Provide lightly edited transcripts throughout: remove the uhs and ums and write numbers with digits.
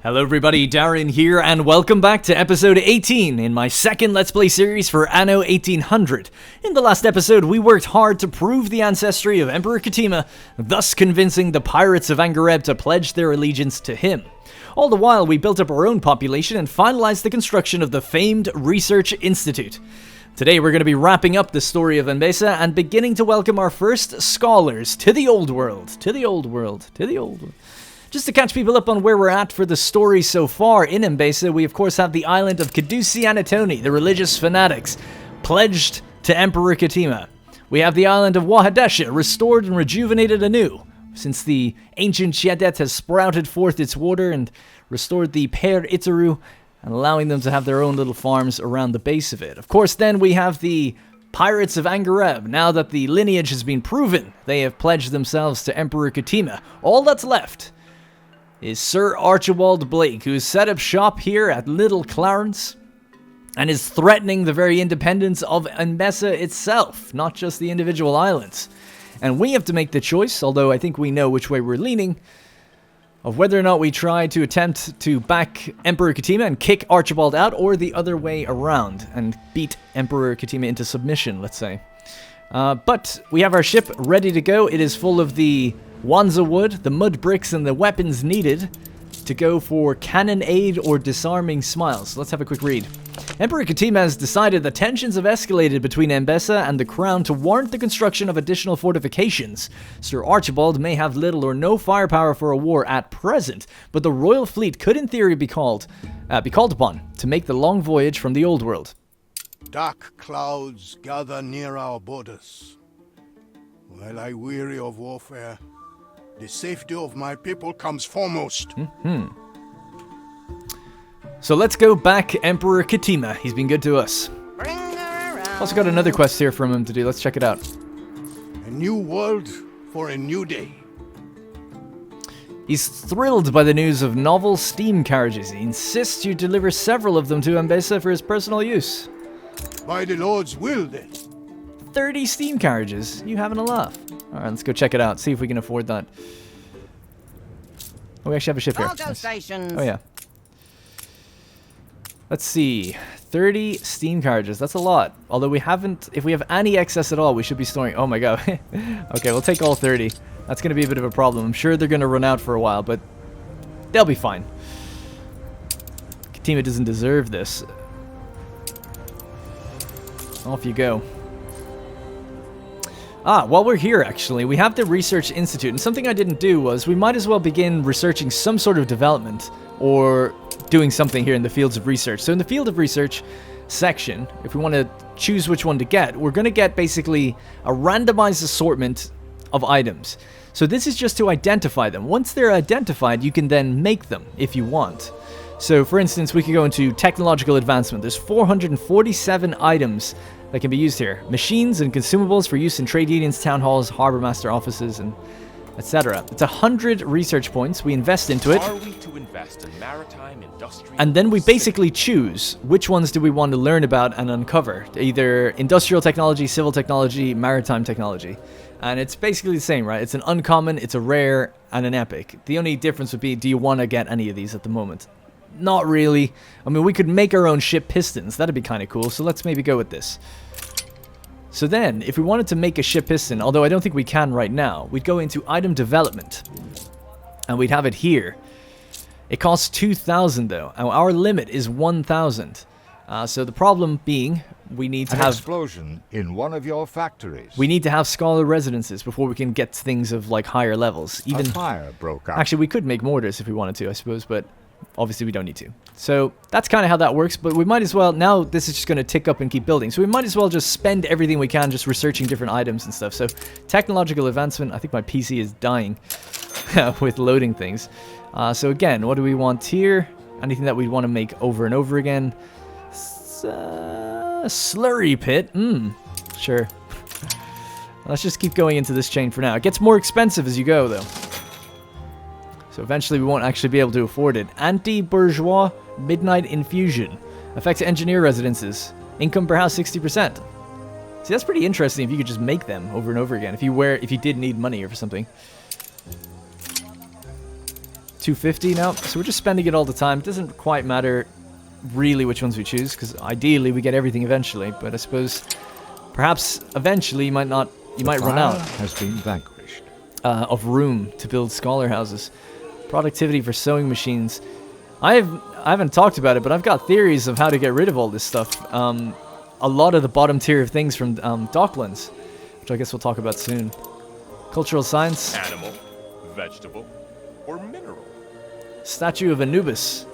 Hello everybody, Darren here, and welcome back to episode 18 in my second Let's Play series for Anno 1800. In the last episode, we worked hard to prove the ancestry of Emperor Katima, thus convincing the pirates of Angareb to pledge their allegiance to him. All the while, we built up our own population and finalized the construction of the famed Research Institute. Today, we're going to be wrapping up the story of Mbesa and beginning to welcome our first scholars to the old world. Just to catch people up on where we're at for the story so far in Mbesa, we of course have the island of Caduci Anatoni, the religious fanatics, pledged to Emperor Katima. We have the island of Wahadesha, restored and rejuvenated anew, since the ancient Chiadet has sprouted forth its water and restored the Per Itaru, and allowing them to have their own little farms around the base of it. Of course, then we have the Pirates of Angareb. Now that the lineage has been proven, they have pledged themselves to Emperor Katima. All that's left is Sir Archibald Blake, who's set up shop here at Little Clarence and is threatening the very independence of Mbesa itself, not just the individual islands. And we have to make the choice, although I think we know which way we're leaning, of whether or not we try to attempt to back Emperor Katima and kick Archibald out, or the other way around and beat Emperor Katima into submission, let's say. But we have our ship ready to go. It is full of the Wanza wood, the mud bricks, and the weapons needed to go for cannonade or disarming smiles. Let's have a quick read. Emperor Katima has decided that tensions have escalated between Mbesa and the Crown to warrant the construction of additional fortifications. Sir Archibald may have little or no firepower for a war at present, but the royal fleet could in theory be called upon to make the long voyage from the old world. Dark clouds gather near our borders. While I weary of warfare, the safety of my people comes foremost. So let's go back Emperor Katima. He's been good to us. Also got another quest here from him to do. Let's check it out. A new world for a new day. He's thrilled by the news of novel steam carriages. He insists you deliver several of them to Mbesa for his personal use. By the Lord's will, then. 30 steam carriages. You having a laugh? Alright, let's go check it out. See if we can afford that. Oh, we actually have a ship here. Nice. Oh, yeah. Let's see. 30 steam carriages. That's a lot. Although we haven't... If we have any excess at all, we should be storing... Oh, my god. Okay, we'll take all 30. That's going to be a bit of a problem. I'm sure they're going to run out for a while, but they'll be fine. Katima doesn't deserve this. Off you go. While we're here, actually, we have the Research Institute, and something I didn't do was we might as well begin researching some sort of development, or doing something here in the fields of research. So in the field of research section, if we want to choose which one to get, we're going to get basically a randomized assortment of items. So this is just to identify them. Once they're identified, you can then make them if you want. So for instance, we could go into technological advancement. There's 447 items that can be used here. Machines and consumables for use in trade unions, town halls, harbor master offices, and etc. It's 100 research points. We invest into it. Are we to invest in maritime, industrial, and then we basically choose which ones do we want to learn about and uncover. Either industrial technology, civil technology, maritime technology. And it's basically the same, right? It's an uncommon, it's a rare, and an epic. The only difference would be, do you want to get any of these at the moment? Not really. I mean, we could make our own ship pistons. That'd be kind of cool. So let's maybe go with this. So then, if we wanted to make a ship piston, although I don't think we can right now, we'd go into item development. And we'd have it here. It costs 2,000 though. Our limit is 1,000. So the problem being, we need to have... explosion in one of your factories. We need to have scholar residences before we can get things of like higher levels. Even a fire broke out. Actually, we could make mortars if we wanted to, I suppose, but obviously we don't need to. So that's kind of how that works, but we might as well... Now this is just going to tick up and keep building. So we might as well just spend everything we can just researching different items and stuff. So technological advancement, I think my PC is dying with loading things. So again, what do we want here? Anything that we want to make over and over again? Slurry pit. Sure. Let's just keep going into this chain for now. It gets more expensive as you go, though. So eventually we won't actually be able to afford it. Anti-bourgeois midnight infusion. Affects engineer residences. Income per house 60%. See, that's pretty interesting if you could just make them over and over again. If you did need money or something. 250 now. So we're just spending it all the time. It doesn't quite matter really which ones we choose, because ideally we get everything eventually. But I suppose perhaps eventually you might run out Has been vanquished. of room to build scholar houses. Productivity for sewing machines. I haven't talked about it, but I've got theories of how to get rid of all this stuff. A lot of the bottom tier of things from Docklands, which I guess we'll talk about soon. Cultural science. Animal, vegetable, or mineral. Statue of Anubis.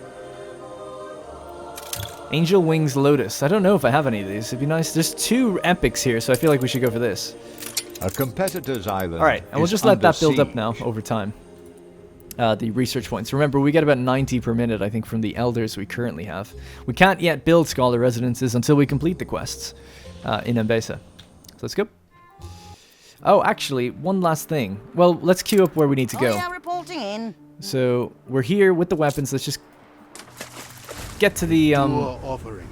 Angel Wings Lotus. I don't know if I have any of these. It'd be nice. There's 2 epics here, so I feel like we should go for this. A competitor's island. Alright, and we'll just let that build up now over time. The research points. Remember, we get about 90 per minute, I think, from the elders we currently have. We can't yet build scholar residences until we complete the quests in Embesa. So let's go. Oh, actually, one last thing. Well, let's queue up where we need to go. Reporting in. So we're here with the weapons. Let's just get to the Your offering.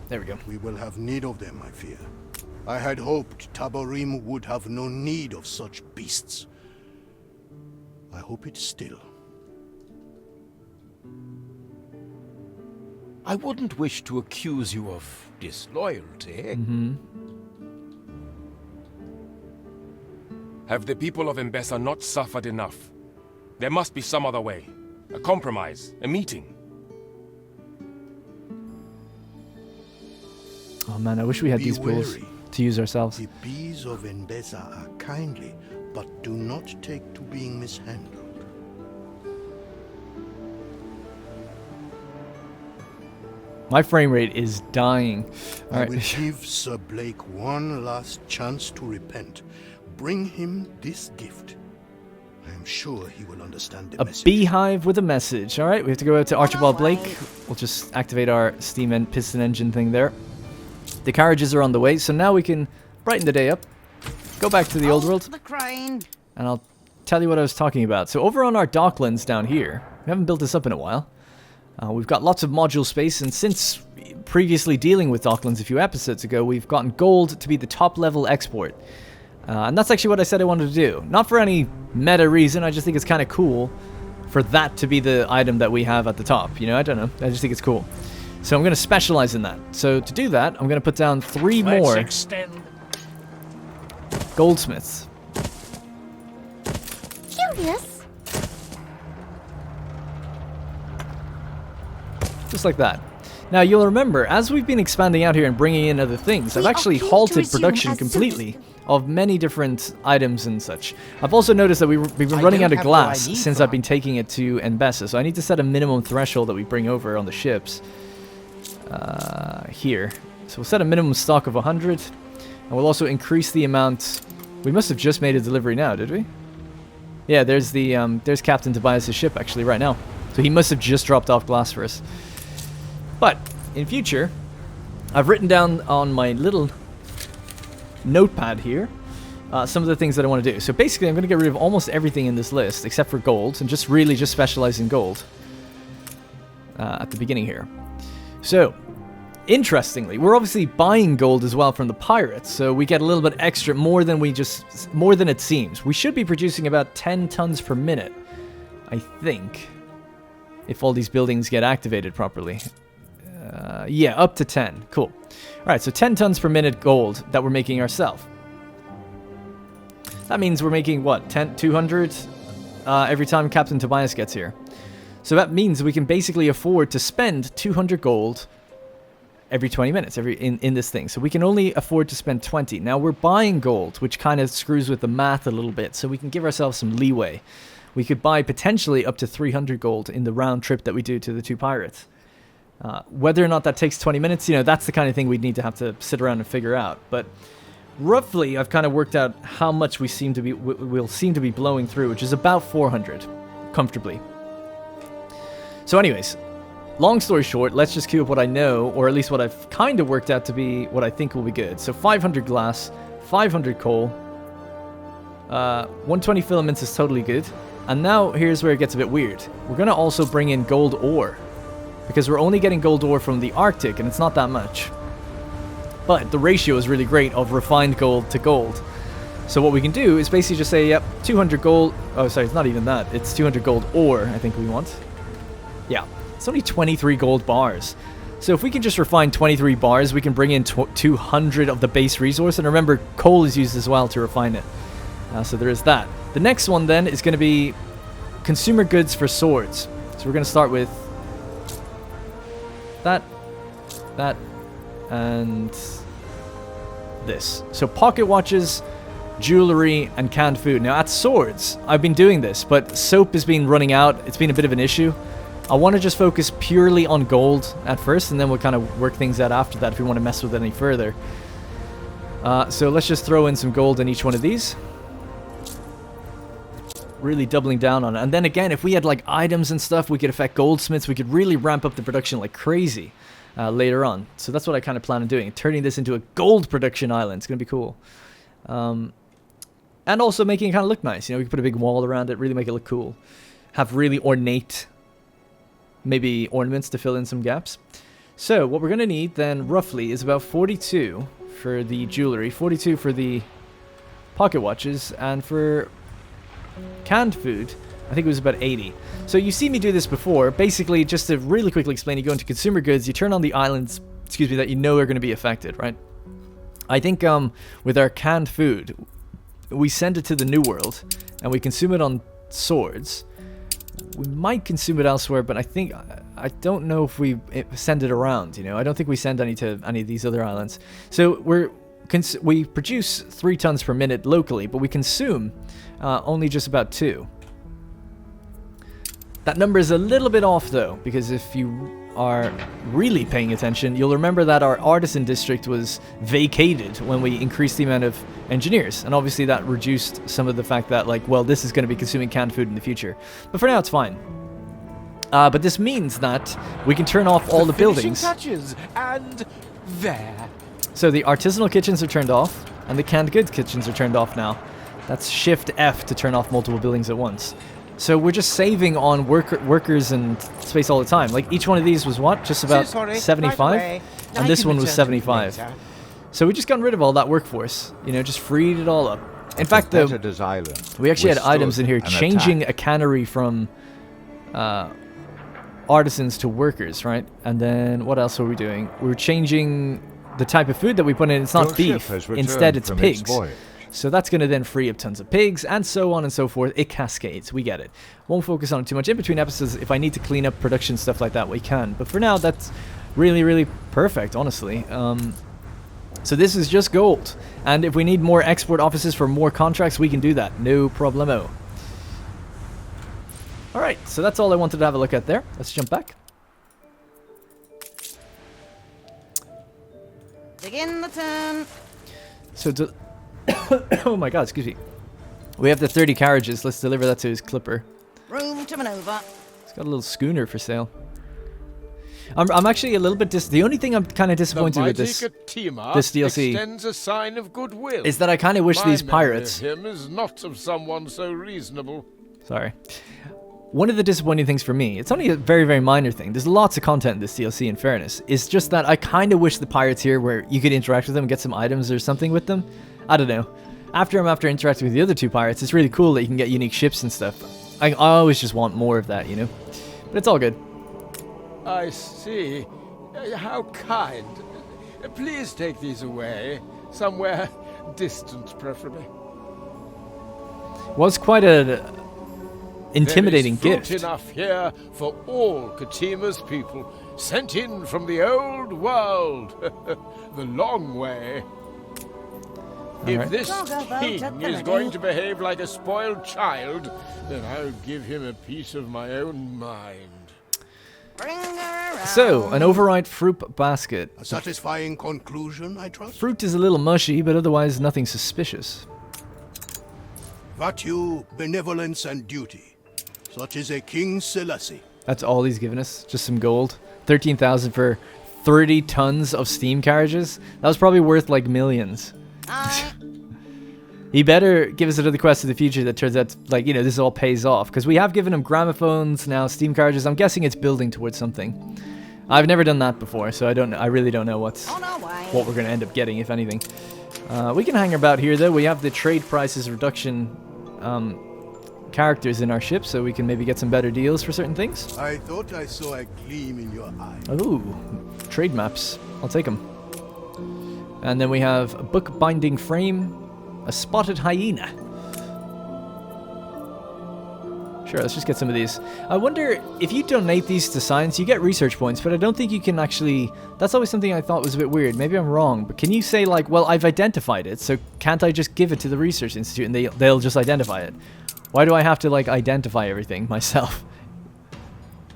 There we go. We will have need of them, I fear. I had hoped Taborim would have no need of such beasts. I hope it still. I wouldn't wish to accuse you of disloyalty. Have the people of Embesa not suffered enough? There must be some other way. A compromise, a meeting. Oh man, I wish we had Be these pools wary. to use ourselves. The bees of Embesa are kindly, but do not take to being mishandled. My frame rate is dying. I Alright. will give Sir Blake one last chance to repent. Bring him this gift. I am sure he will understand the A message. beehive with a message. Alright, we have to go out to Archibald Blake. We'll just activate our steam and piston engine thing there. The carriages are on the way, so now we can brighten the day up. Go back to the old world, The crane. and I'll tell you what I was talking about. So over on our Docklands down here, we haven't built this up in a while. We've got lots of module space, and since previously dealing with Docklands a few episodes ago, we've gotten gold to be the top level export. And that's actually what I said I wanted to do. Not for any meta reason, I just think it's kind of cool for that to be the item that we have at the top. You know, I don't know. I just think it's cool. So I'm going to specialize in that. So to do that, I'm going to put down 3 more goldsmiths. Curious. Just like that. Now you'll remember, as we've been expanding out here and bringing in other things, I've actually halted production completely of many different items and such. I've also noticed that we've been running out of glass since I've been taking it to Embesa, so I need to set a minimum threshold that we bring over on the ships. Here. So we'll set a minimum stock of 100, and we'll also increase the amount. We must have just made a delivery now, did we? Yeah, there's there's Captain Tobias' ship actually right now. So he must have just dropped off glass for us. But in future, I've written down on my little notepad here some of the things that I want to do. So basically, I'm going to get rid of almost everything in this list except for gold, and just really just specialize in gold at the beginning here. So, interestingly, we're obviously buying gold as well from the pirates, so we get a little bit extra, more than it seems. We should be producing about 10 tons per minute, I think, if all these buildings get activated properly. Yeah, up to 10. Cool. Alright, so 10 tons per minute gold that we're making ourselves. That means we're making, what, 200 every time Captain Tobias gets here. So that means we can basically afford to spend 200 gold every 20 minutes in this thing. So we can only afford to spend 20. Now we're buying gold, which kind of screws with the math a little bit, so we can give ourselves some leeway. We could buy potentially up to 300 gold in the round trip that we do to the 2 pirates. Whether or not that takes 20 minutes, you know, that's the kind of thing we'd need to have to sit around and figure out. But roughly, I've kind of worked out how much we'll seem to be blowing through, which is about 400, comfortably. So anyways, long story short, let's just queue up what I know, or at least what I've kind of worked out to be what I think will be good. So 500 glass, 500 coal, 120 filaments is totally good. And now here's where it gets a bit weird. We're going to also bring in gold ore, because we're only getting gold ore from the Arctic, and it's not that much. But the ratio is really great of refined gold to gold. So what we can do is basically just say, yep, 200 gold. Oh, sorry, it's not even that. It's 200 gold ore, I think we want. Yeah, it's only 23 gold bars. So if we can just refine 23 bars, we can bring in 200 of the base resource. And remember, coal is used as well to refine it. So there is that. The next one then is going to be consumer goods for swords. So we're going to start with that, and this. So pocket watches, jewelry, and canned food. Now at swords, I've been doing this, but soap has been running out. It's been a bit of an issue. I want to just focus purely on gold at first, and then we'll kind of work things out after that if we want to mess with it any further. So let's just throw in some gold in each one of these. Really doubling down on it. And then again, if we had like items and stuff, we could affect goldsmiths. We could really ramp up the production like crazy later on. So that's what I kind of plan on doing. Turning this into a gold production island. It's going to be cool. And also making it kind of look nice. You know, we can put a big wall around it, really make it look cool. Have really ornate, maybe ornaments to fill in some gaps. So what we're going to need then roughly is about 42 for the jewelry, 42 for the pocket watches, and for canned food, I think it was about 80. So you see me do this before. Basically, just to really quickly explain, you go into consumer goods, you turn on the islands, excuse me, that you know are going to be affected, right? I think with our canned food, we send it to the New World, and we consume it on swords. We might consume it elsewhere, but I don't know if we send it around, you know? I don't think we send any to any of these other islands. So we produce 3 tons per minute locally, but we consume only just about 2. That number is a little bit off though, because if you are really paying attention, you'll remember that our artisan district was vacated when we increased the amount of engineers, and obviously that reduced some of the fact that, like, well, this is going to be consuming canned food in the future. But for now, it's fine. But this means that we can turn off all the buildings. Touches, and there. So the artisanal kitchens are turned off, and the canned goods kitchens are turned off now. That's Shift F to turn off multiple buildings at once. So we're just saving on workers and space all the time. Like, each one of these was what? Just about 75? Right, and this one was 75. So we just got rid of all that workforce. You know, just freed it all up. In fact, though, we actually had items in here changing a cannery from artisans to workers, right? And then what else were we doing? We were changing the type of food that we put in. It's not beef. Instead, it's pigs. So that's going to then free up tons of pigs, and so on and so forth. It cascades. We get it. Won't focus on it too much. In between episodes, if I need to clean up production stuff like that, we can. But for now, that's really, really perfect, honestly. So this is just gold. And if we need more export offices for more contracts, we can do that. No problemo. Alright, so that's all I wanted to have a look at there. Let's jump back. Begin the turn. So to... oh my god, excuse me. We have the 30 carriages. Let's deliver that to his clipper. Room to maneuver. He's got a little schooner for sale. I'm actually a little bit the only thing I'm kind of disappointed with this DLC extends a sign of goodwill. is that I kind of wish these pirates... him is not of someone so reasonable. Sorry. One of the disappointing things for me, it's only a very, very minor thing. There's lots of content in this DLC, in fairness. It's just that I kind of wish the pirates here where you could interact with them and get some items or something with them. I don't know. After interacting with the other 2 pirates, it's really cool that you can get unique ships and stuff. I always just want more of that, you know? But it's all good. I see. How kind. Please take these away. Somewhere distant, preferably. Was quite an intimidating there is gift. fruit enough here for all Katima's people, sent in from the old world. The long way. If this king is going to behave like a spoiled child, then I'll give him a piece of my own mind. Bring her around. So, an overripe fruit basket. A satisfying conclusion, I trust? Fruit is a little mushy, but otherwise nothing suspicious. Virtue, benevolence, and duty. Such is a King Selassie. That's all he's given us. Just some gold. 13,000 for 30 tons of steam carriages. That was probably worth like millions. He better give us another quest in the future that turns out, like, you know, this all pays off. Because we have given him gramophones, now steam carriages. I'm guessing it's building towards something. I've never done that before, so I really don't know what On our way. we're going to end up getting, if anything. We can hang about here, though. We have the trade prices reduction characters in our ship, so we can maybe get some better deals for certain things. I thought I saw a gleam in your eye. Ooh, trade maps. I'll take them. And then we have a book binding frame, a spotted hyena. Sure, let's just get some of these. I wonder if you donate these to science, you get research points, but I don't think you can actually... That's always something I thought was a bit weird. Maybe I'm wrong, but can you say, like, well, I've identified it, so can't I just give it to the research institute and they'll just identify it? Why do I have to, like, identify everything myself?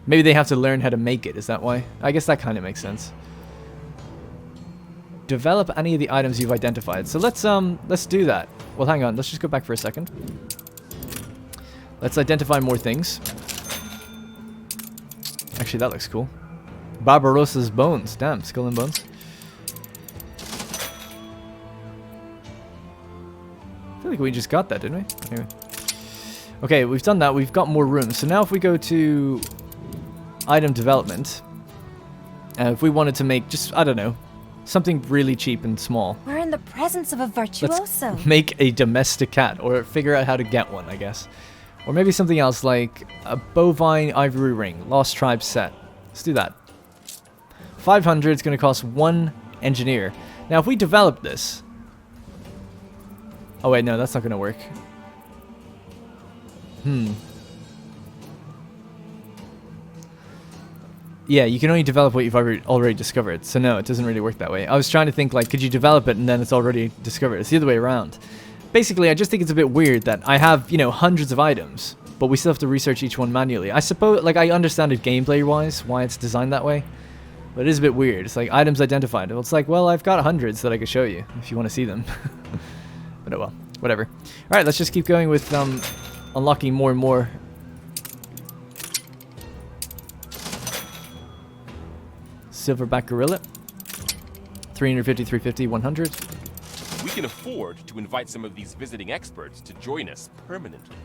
Maybe they have to learn how to make it, is that why? I guess that kind of makes sense. Develop any of the items you've identified. So let's do that. Well, hang on, let's just go back for a second. Let's identify more things. Actually, that looks cool. Barbarossa's bones. Damn, skull and bones. I feel like we just got that, didn't we? Anyway. Okay, we've done that. We've got more rooms. So now if we go to item development, if we wanted to make just, I don't know, something really cheap and small. We're in the presence of a virtuoso. Let's make a domestic cat, or figure out how to get one, I guess. Or maybe something else like a bovine ivory ring, Lost Tribe set. Let's do that. 500, it's going to cost 1 engineer. Now, if we develop this... Oh, wait, no, that's not going to work. Yeah, you can only develop what you've already discovered. So, no, it doesn't really work that way. I was trying to think, like, could you develop it and then it's already discovered? It's the other way around. Basically, I just think it's a bit weird that I have, you know, hundreds of items, but we still have to research each one manually. I suppose, like, I understand it gameplay-wise, why it's designed that way, but it is a bit weird. It's like, items identified. Well, it's like, well, I've got hundreds that I could show you, if you want to see them. But oh well, whatever. Alright, let's just keep going with, unlocking more and more. Silverback Gorilla. 350, 350, 100. We can afford to invite some of these visiting experts to join us permanently.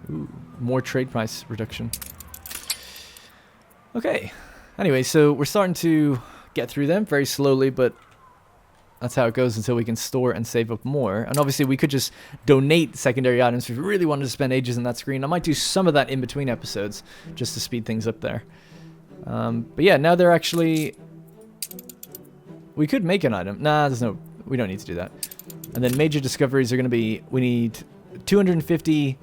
Ooh, more trade price reduction. Okay. Anyway, so we're starting to get through them very slowly, but that's how it goes until we can store and save up more. And obviously we could just donate secondary items if we really wanted to spend ages on that screen. I might do some of that in between episodes just to speed things up there. But yeah, now they're actually... We could make an item. Nah, there's no... We don't need to do that. And then major discoveries are going to be... We need 250...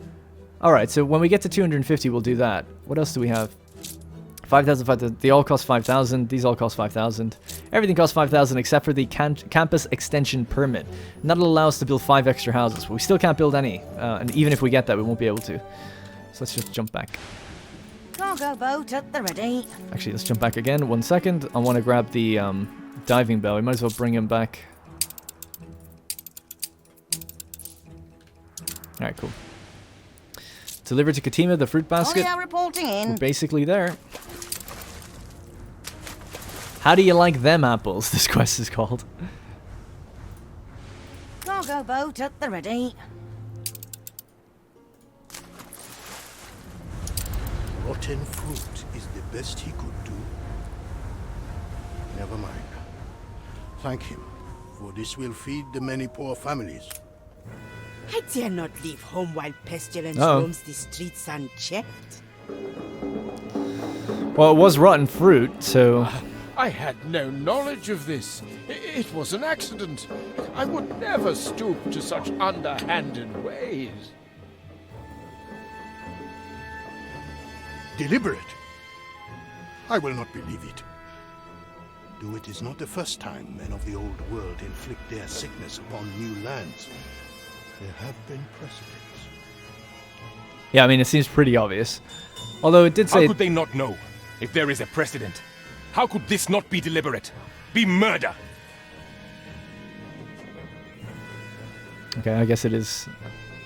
Alright, so when we get to 250, we'll do that. What else do we have? 5,000, 5,000. They all cost 5,000. These all cost 5,000. Everything costs 5,000 except for the campus extension permit. And that'll allow us to build 5 extra houses. But we still can't build any. And even if we get that, we won't be able to. So let's just jump back. Cargo boat at the ready. Actually, let's jump back again. 1 second. I want to grab the diving bell. We might as well bring him back. Alright, cool. Deliver to Katima, the fruit basket. Olio reporting in. We're basically there. How do you like them apples? This quest is called. Cargo boat at the ready. Rotten fruit is the best he could do. Never mind. Thank him, for this will feed the many poor families. I dare not leave home while pestilence Uh-oh. roams the streets unchecked. Well, it was rotten fruit, so... I had no knowledge of this. It was an accident. I would never stoop to such underhanded ways. Deliberate? I will not believe it. Though it is not the first time men of the old world inflict their sickness upon new lands. There have been precedents. Yeah, I mean, it seems pretty obvious. Although it did say... How could they not know if there is a precedent? How could this not be deliberate? Be murder! Okay, I guess it is...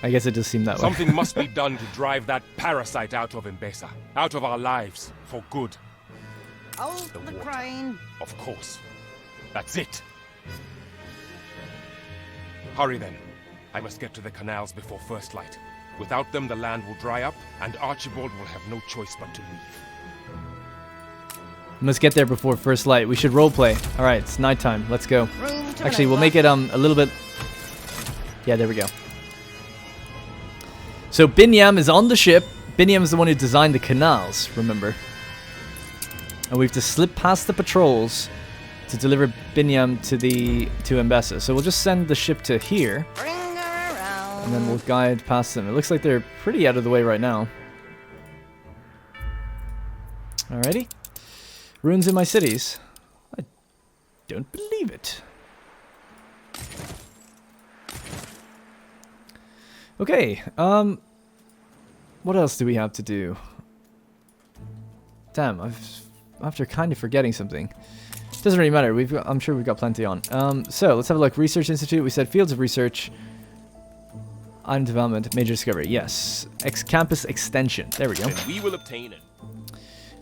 I guess it does seem that way. Something must be done to drive that parasite out of Mbesa, out of our lives, for good. Hold the crane. Of course. That's it. Hurry then. I must get to the canals before first light. Without them, the land will dry up, and Archibald will have no choice but to leave. We must get there before first light. We should roleplay. Alright, it's nighttime. Let's go. Room to Actually, we'll make it a little bit... Yeah, there we go. So Binyam is on the ship. Binyam is the one who designed the canals, remember. And we have to slip past the patrols to deliver Binyam to Mbessa. So we'll just send the ship to here. Bring her around. And then we'll guide past them. It looks like they're pretty out of the way right now. Alrighty. Ruins in my cities. I don't believe it. Okay, what else do we have to do? Damn, after kind of forgetting something. Doesn't really matter, I'm sure we've got plenty on. So, let's have a look. Research Institute, we said fields of research. Item development, major discovery, yes. Campus extension, there we go. And we will obtain it.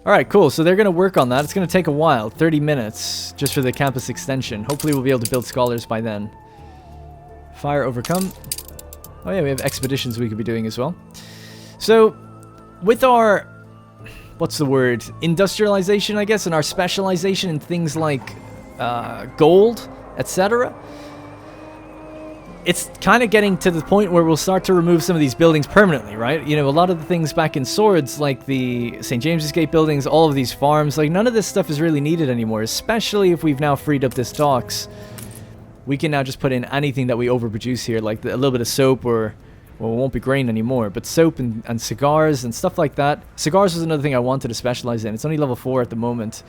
Alright, cool. So they're going to work on that. It's going to take a while. 30 minutes just for the campus extension. Hopefully we'll be able to build scholars by then. Fire overcome. Oh yeah, we have expeditions we could be doing as well. So, with our... What's the word? Industrialization, I guess, and our specialization in things like gold, etc. It's kind of getting to the point where we'll start to remove some of these buildings permanently, right? You know, a lot of the things back in Swords, like the St. James's Gate buildings, all of these farms, like none of this stuff is really needed anymore, especially if we've now freed up this docks. We can now just put in anything that we overproduce here, like a little bit of soap or, well, it won't be grain anymore, but soap and cigars and stuff like that. Cigars was another thing I wanted to specialize in. It's only level 4 at the moment.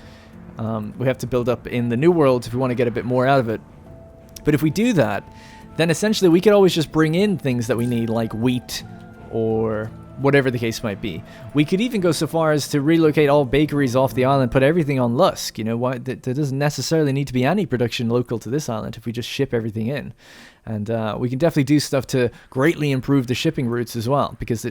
We have to build up in the New World if we want to get a bit more out of it. But if we do that, then essentially we could always just bring in things that we need, like wheat or whatever the case might be. We could even go so far as to relocate all bakeries off the island, put everything on Lusk. You know, there doesn't necessarily need to be any production local to this island if we just ship everything in. And we can definitely do stuff to greatly improve the shipping routes as well, because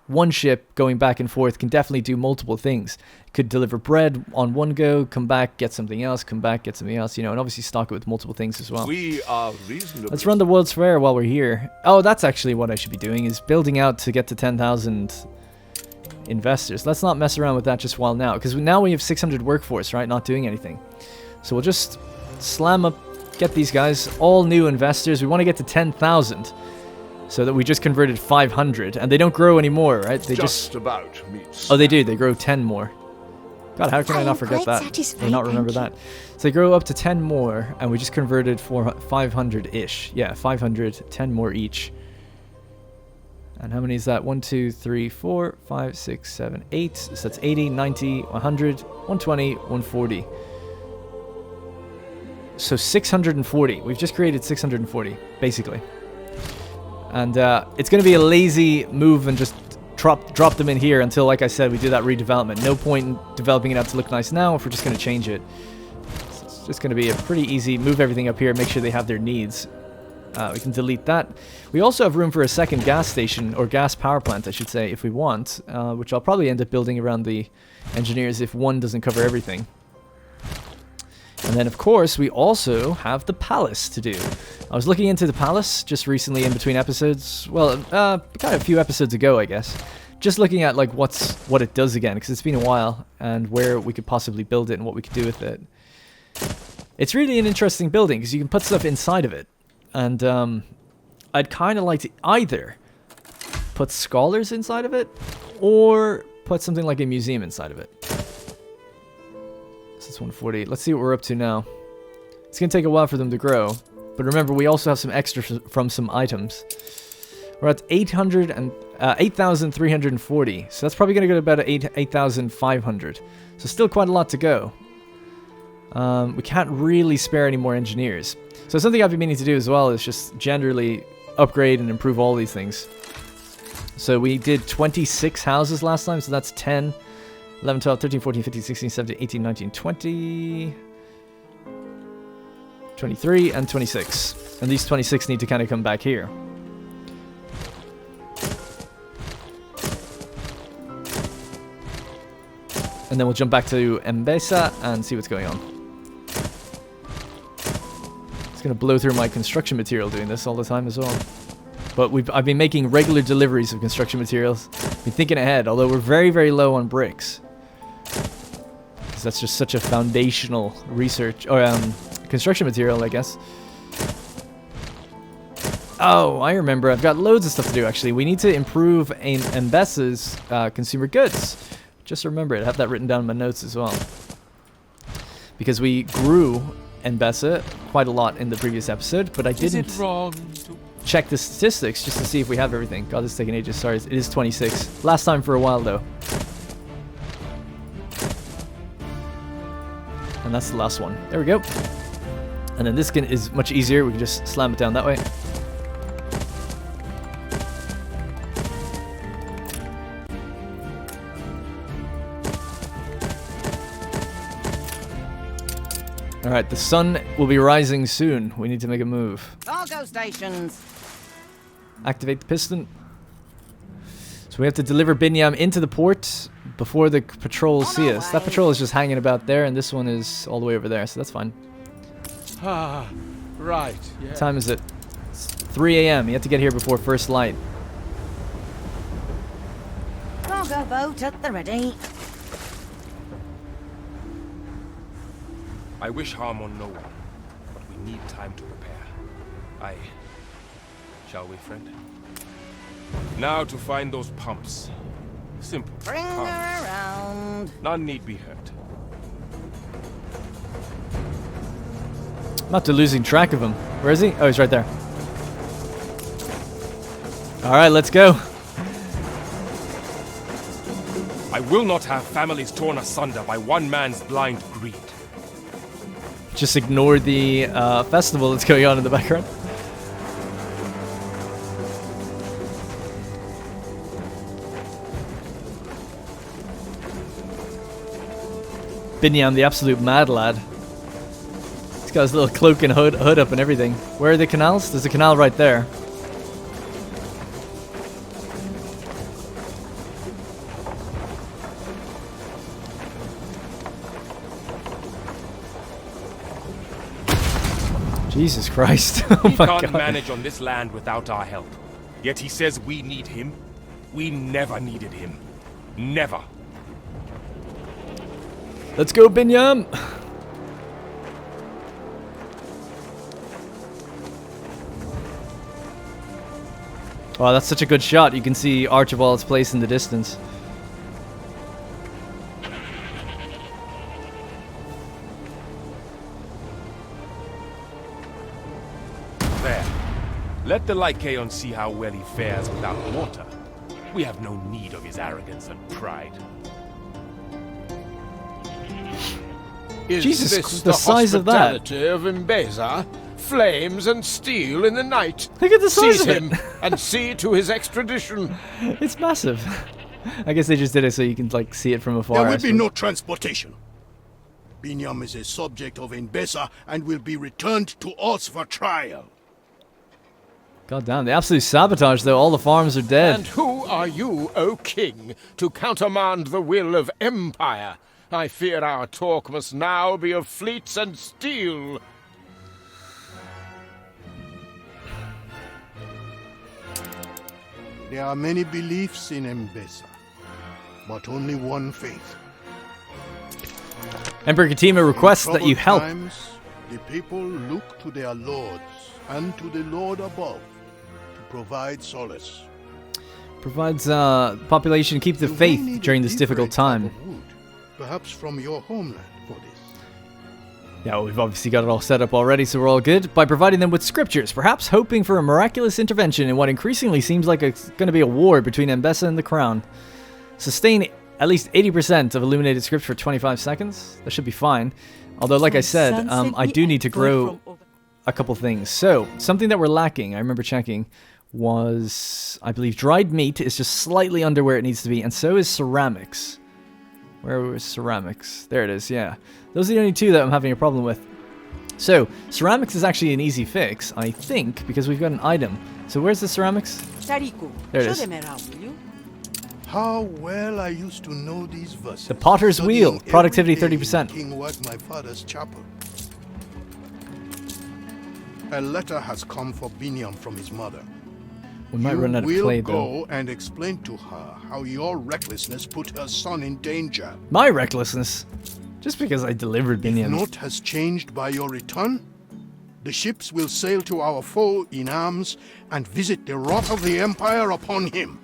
one ship going back and forth can definitely do multiple things. It could deliver bread on one go, come back, get something else, come back, get something else, you know, and obviously stock it with multiple things as well. We are reasonable. Let's run the World's Fair while we're here. Oh, that's actually what I should be doing, is building out to get to 10,000 investors. Let's not mess around with that just while now, because now we have 600 workforce, right, not doing anything. So we'll just slam up, get these guys, all new investors. We want to get to 10,000. So that we just converted 500, and they don't grow anymore, right? They just about meets. Oh, they do. They grow 10 more. God, how can I not forget that? Or not remember that? So they grow up to 10 more, and we just converted 500-ish. Yeah, 500, 10 more each. And how many is that? 1, 2, 3, 4, 5, 6, 7, 8. So that's 80, 90, 100, 120, 140. So 640. We've just created 640, basically. And it's going to be a lazy move and just drop them in here until, like I said, we do that redevelopment. No point in developing it out to look nice now if we're just going to change it. So it's just going to be a pretty easy move everything up here, make sure they have their needs. We can delete that. We also have room for a second gas station, or gas power plant, I should say, if we want, which I'll probably end up building around the engineers if one doesn't cover everything. And then, of course, we also have the palace to do. I was looking into the palace just recently in between episodes. Well, kind of a few episodes ago, I guess. Just looking at like what it does again, because it's been a while, and where we could possibly build it and what we could do with it. It's really an interesting building because you can put stuff inside of it. And I'd kind of like to either put scholars inside of it or put something like a museum inside of it. It's 140. Let's see what we're up to now. It's going to take a while for them to grow. But remember, we also have some extra from some items. We're at 8,340. So that's probably going to go to about 8,500. So still quite a lot to go. We can't really spare any more engineers. So something I've been meaning to do as well is just generally upgrade and improve all these things. So we did 26 houses last time. So that's 10. 11, 12, 13, 14, 15, 16, 17, 18, 19, 20, 23, and 26. And these 26 need to kind of come back here. And then we'll jump back to Mbessa and see what's going on. It's going to blow through my construction material doing this all the time as well. But I've been making regular deliveries of construction materials. Been thinking ahead, although we're very, very low on bricks. that's just such a foundational research or construction material, I guess. Oh, I remember. I've got loads of stuff to do, actually. We need to improve Embessa's consumer goods. Just remember it. I have that written down in my notes as well. Because we grew Embessa quite a lot in the previous episode, but I didn't check the statistics just to see if we have everything. God, this is taking ages. Sorry, it is 26. Last time for a while, though. And that's the last one. There we go. And then this skin is much easier. We can just slam it down that way. Alright, the sun will be rising soon. We need to make a move. Cargo stations. Activate the piston. So we have to deliver Binyam into the port before the patrols see us. That patrol is just hanging about there, and this one is all the way over there, so that's fine. Ah, right. Yeah. What time is it? It's 3 a.m. You have to get here before first light. Cargo boat at the ready. I wish harm on no one, but we need time to prepare. Aye. Shall we, friend? Now to find those pumps. Simple. Bring Calm. her around. None need be hurt. I'm after losing track of him. Where is he? Oh, he's right there. Alright, let's go. I will not have families torn asunder by one man's blind greed. Just ignore the festival that's going on in the background. Binyam, the absolute mad lad. He's got his little cloak and hood up and everything. Where are the canals? There's a canal right there. Jesus Christ. Oh He my can't God. manage on this land without our help. Yet he says we need him. We never needed him. Never. Let's go, Binyam. Wow, that's such a good shot. You can see Archibald's place in the distance. There. Let the Lycaon see how well he fares without water. We have no need of his arrogance and pride. Is Jesus, this the size of that. hospitality of Embesa? Flames and steel in the night. Look at the size Seize of it. him and see to his extradition. It's massive. I guess they just did it so you can like see it from afar. There I will be suppose. no transportation. Binyam is a subject of Embesa and will be returned to us for trial. God damn, the absolute sabotage though. All the farms are dead. And who are you, O king, to countermand the will of empire? I fear our talk must now be of fleets and steel. There are many beliefs in Embesa, but only one faith. Emperor Katima requests that you help. In troubled times, the people look to their lords and to the Lord above to provide solace. Provides population keep the You may faith need a during this difficult different type time. of wood, perhaps from your homeland for this. Yeah, well, we've obviously got it all set up already, so we're all good. By providing them with scriptures, perhaps hoping for a miraculous intervention in what increasingly seems like it's going to be a war between Embesa and the Crown. Sustain at least 80% of illuminated script for 25 seconds. That should be fine. Although, like I said, I do need to grow a couple things. So, something that we're lacking, I remember checking, was, I believe, dried meat is just slightly under where it needs to be, and so is ceramics. Where was ceramics? There it is, yeah. Those are the only two that I'm having a problem with. So, ceramics is actually an easy fix, I think, because we've got an item. So where's the ceramics? Tariku, There it show is. them around, will you? How well I used to know these verses. The Potter's Wheel, studying productivity every day in 30%. King Wat, my father's chapel. A letter has come for Binyam from his mother. We might run out of You clay, will though. go and explain to her how your recklessness put her son in danger. My recklessness? Just because I delivered If Binyam. naught has changed by your return, the ships will sail to our foe in arms and visit the wrath of the Empire upon him.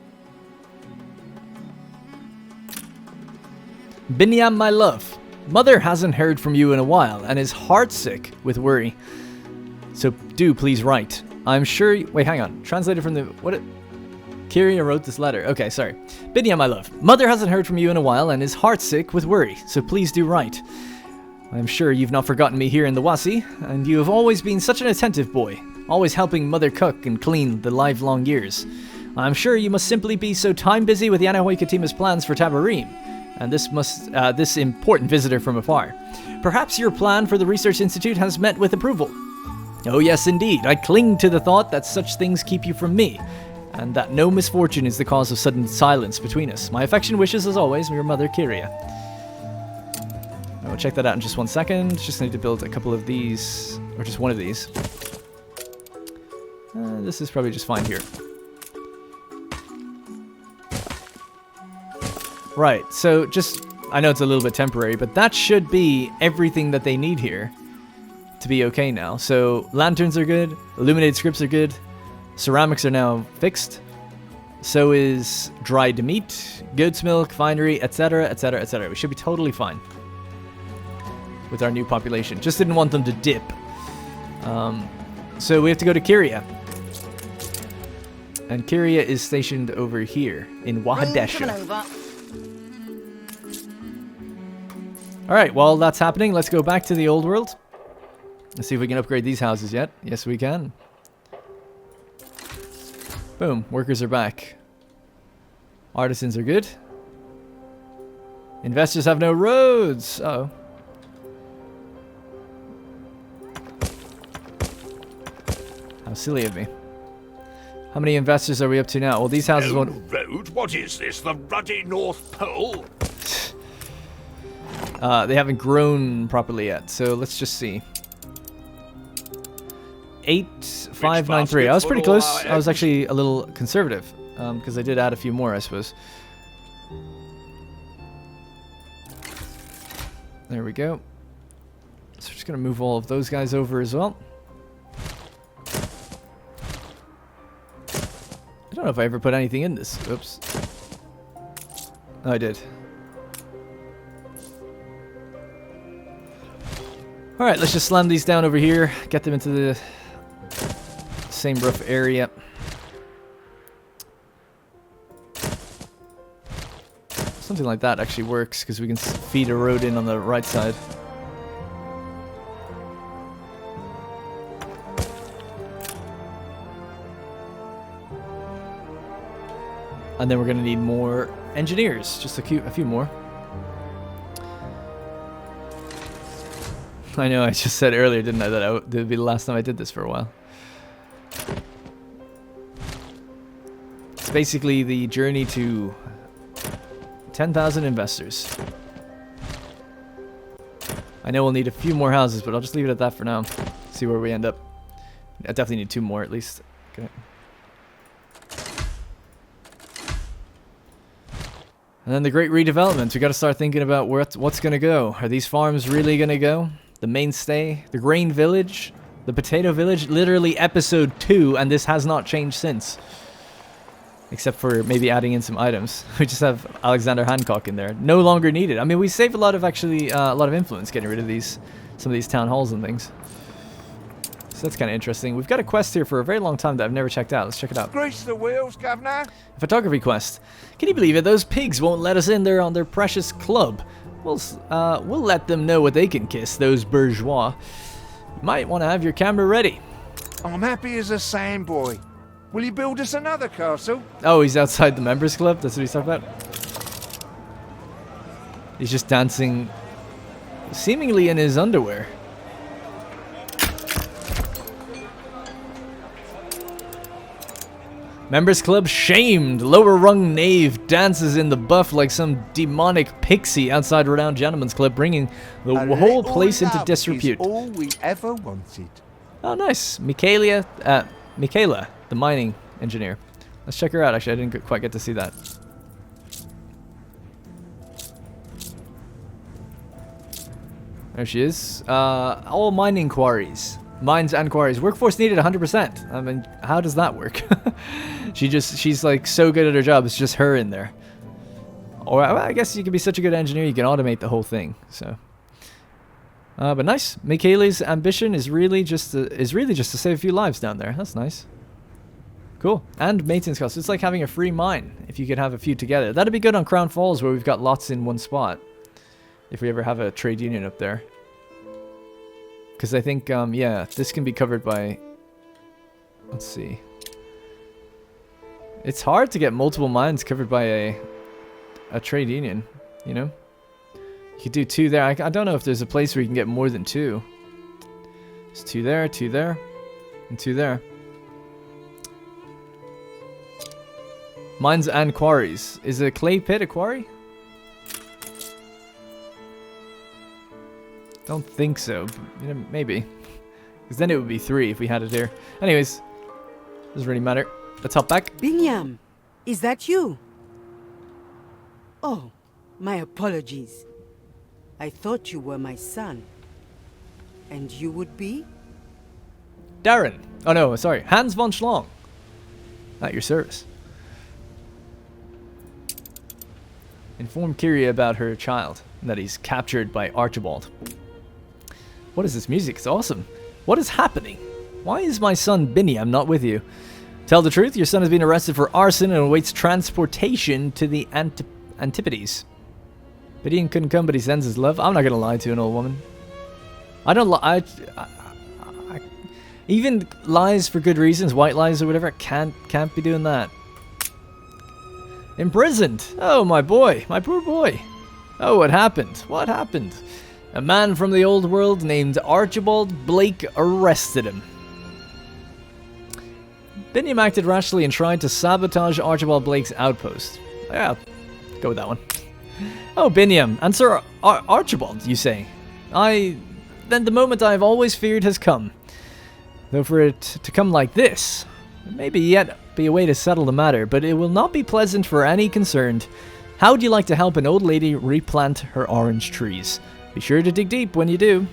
Binyam, my love. Mother hasn't heard from you in a while and is heartsick with worry. So do please write. I'm sure... Wait, hang on. Translated from the... What? Kyria wrote this letter. Okay, sorry. Binyam, my love. Mother hasn't heard from you in a while and is heartsick with worry. So please do write. I'm sure you've not forgotten me here in the Wasi, and you have always been such an attentive boy, always helping Mother cook and clean the livelong years. I'm sure you must simply be so time busy with the Anno Katima's plans for Tabarim, and this important visitor from afar. Perhaps your plan for the Research Institute has met with approval. Oh yes, indeed. I cling to the thought that such things keep you from me, and that no misfortune is the cause of sudden silence between us. My affection wishes, as always, your mother, Kyria. I'll check that out in just 1 second. Just need to build a couple of these, or just one of these. This is probably just fine here. Right, so just, I know it's a little bit temporary, but that should be everything that they need here to be okay now. So lanterns are good, illuminated scripts are good, ceramics are now fixed, so is dried meat, goat's milk, finery, etc, etc, etc. We should be totally fine with our new population. Just didn't want them to dip. So we have to go to Kyria. And Kyria is stationed over here in Wahadesha. Alright, while that's happening, let's go back to the old world. Let's see if we can upgrade these houses yet. Yes, we can. Boom, workers are back. Artisans are good. Investors have no roads. Uh-oh. How silly of me. How many investors are we up to now? Well, these houses won't... road? What is this, the ruddy North Pole? They haven't grown properly yet, so let's just see. 8593. I was pretty close. I was actually a little conservative, because I did add a few more, I suppose. There we go. So we're just going to move all of those guys over as well. I don't know if I ever put anything in this. Oops. Oh, I did. Alright, let's just slam these down over here. Get them into the same rough area. Something like that actually works, because we can feed a road in on the right side. And then we're going to need more engineers. Just a few more. I know, I just said earlier, didn't I, that it would be the last time I did this for a while. It's basically the journey to 10,000 investors. I know we'll need a few more houses, but I'll just leave it at that for now. See where we end up. I definitely need 2 more at least. Okay. And then the great redevelopment. We got to start thinking about what's going to go. Are these farms really going to go? The mainstay, the grain village, the potato village, literally episode 2, and this has not changed since. Except for maybe adding in some items. We just have Alexander Hancock in there. No longer needed. I mean, we saved a lot of influence getting rid of some of these town halls and things. So that's kind of interesting. We've got a quest here for a very long time that I've never checked out. Let's check it out. Grease the wheels, Governor. A photography quest. Can you believe it? Those pigs won't let us in there on their precious club. We'll let them know what they can kiss, those bourgeois. You might want to have your camera ready. I'm happy as a sandboy. Will you build us another castle? Oh, he's outside the members club? That's what he's talking about? He's just dancing, seemingly in his underwear. Members Club shamed. Lower rung knave dances in the buff like some demonic pixie outside renowned gentleman's club, bringing the whole place into disrepute. Is all we ever wanted. Oh, nice. Michaela, the mining engineer. Let's check her out. Actually, I didn't quite get to see that. There she is. All mining quarries. Mines and quarries. Workforce needed 100%. I mean, how does that work? She's like so good at her job. It's just her in there. Or I guess you can be such a good engineer, you can automate the whole thing. So, but nice. Michaela's ambition is really just to save a few lives down there. That's nice. Cool. And maintenance costs. It's like having a free mine if you could have a few together. That'd be good on Crown Falls where we've got lots in one spot. If we ever have a trade union up there. Because I think, yeah, this can be covered by... Let's see. It's hard to get multiple mines covered by a trade union, you know? You could do 2 there. I don't know if there's a place where you can get more than 2. There's 2 there, 2 there, and 2 there. Mines and quarries. Is a clay pit a quarry? Don't think so. You know, maybe. Because then it would be 3 if we had it here. Anyways, doesn't really matter. Let's hop back. Binyam, is that you? Oh, my apologies. I thought you were my son. And you would be? Darren. Oh no, sorry. Hans von Schlong. At your service. Inform Kyria about her child. And that he's captured by Archibald. What is this music? It's awesome. What is happening? Why is my son Binyam not with you? Tell the truth, your son has been arrested for arson and awaits transportation to the Antipodes. Binyam couldn't come, but he sends his love. I'm not going to lie to an old woman. I don't lie. Even lies for good reasons, white lies or whatever, can't be doing that. Imprisoned. Oh, my boy. My poor boy. Oh, what happened? What happened? A man from the old world named Archibald Blake arrested him. Binyam acted rashly and tried to sabotage Archibald Blake's outpost. Yeah, go with that one. Oh, Binyam, and Sir Archibald, you say? Then the moment I have always feared has come. Though for it to come like this, there may be yet be a way to settle the matter, but it will not be pleasant for any concerned. How would you like to help an old lady replant her orange trees? Be sure to dig deep when you do.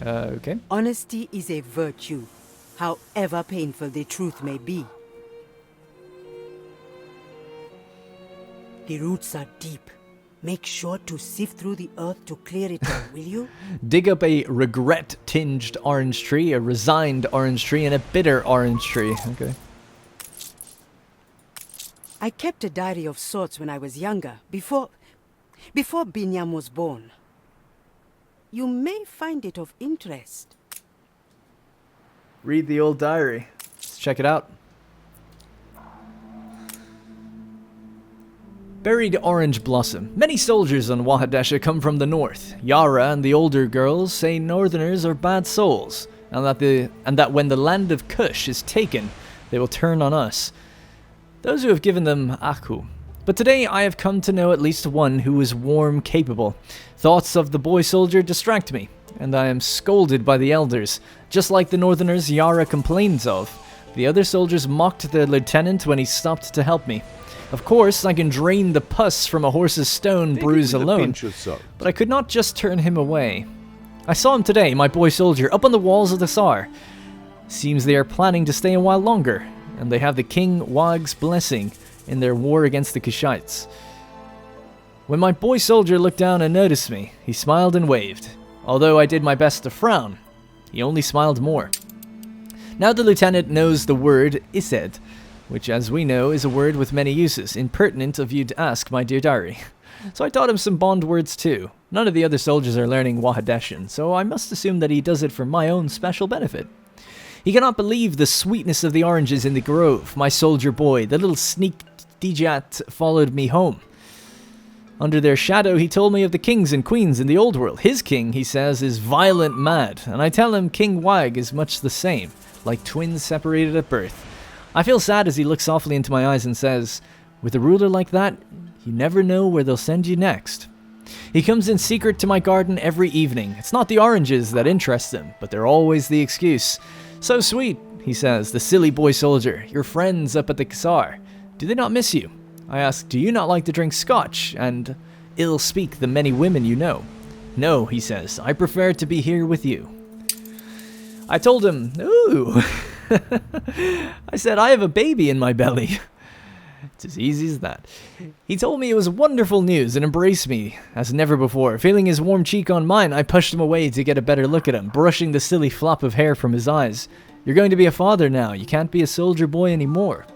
Okay. Honesty is a virtue, however painful the truth may be. The roots are deep. Make sure to sift through the earth to clear it all, will you? Dig up a regret-tinged orange tree, a resigned orange tree, and a bitter orange tree. Okay. I kept a diary of sorts when I was younger, before Binyam was born. You may find it of interest. Read the old diary. Let's check it out. Buried orange blossom. Many soldiers on Wahadesha come from the north. Yara and the older girls say northerners are bad souls, and that when the land of Kush is taken, they will turn on us. Those who have given them Aku. But today I have come to know at least one who is warm, capable. Thoughts of the boy soldier distract me, and I am scolded by the elders, just like the northerners Yara complains of. The other soldiers mocked their lieutenant when he stopped to help me. Of course, I can drain the pus from a horse's stone bruise alone, but I could not just turn him away. I saw him today, my boy soldier, up on the walls of the Tsar. Seems they are planning to stay a while longer, and they have the King Wag's blessing in their war against the Kushites. When my boy soldier looked down and noticed me, he smiled and waved. Although I did my best to frown, he only smiled more. Now the lieutenant knows the word Ised, which as we know is a word with many uses, impertinent of you to ask, my dear diary. So I taught him some Bond words too. None of the other soldiers are learning Wahadeshan, so I must assume that he does it for my own special benefit. He cannot believe the sweetness of the oranges in the grove. My soldier boy, the little sneak Dijat, followed me home. Under their shadow, he told me of the kings and queens in the old world. His king, he says, is violent mad, and I tell him King Wag is much the same, like twins separated at birth. I feel sad as he looks softly into my eyes and says, with a ruler like that, you never know where they'll send you next. He comes in secret to my garden every evening. It's not the oranges that interest him, but they're always the excuse. So sweet, he says, the silly boy soldier, your friends up at the Tsar. Do they not miss you? I ask, do you not like to drink scotch and ill speak the many women you know? No, he says, I prefer to be here with you. I told him, ooh. I said, I have a baby in my belly. It's as easy as that. He told me it was wonderful news and embraced me as never before. Feeling his warm cheek on mine, I pushed him away to get a better look at him, brushing the silly flop of hair from his eyes. You're going to be a father now. You can't be a soldier boy anymore.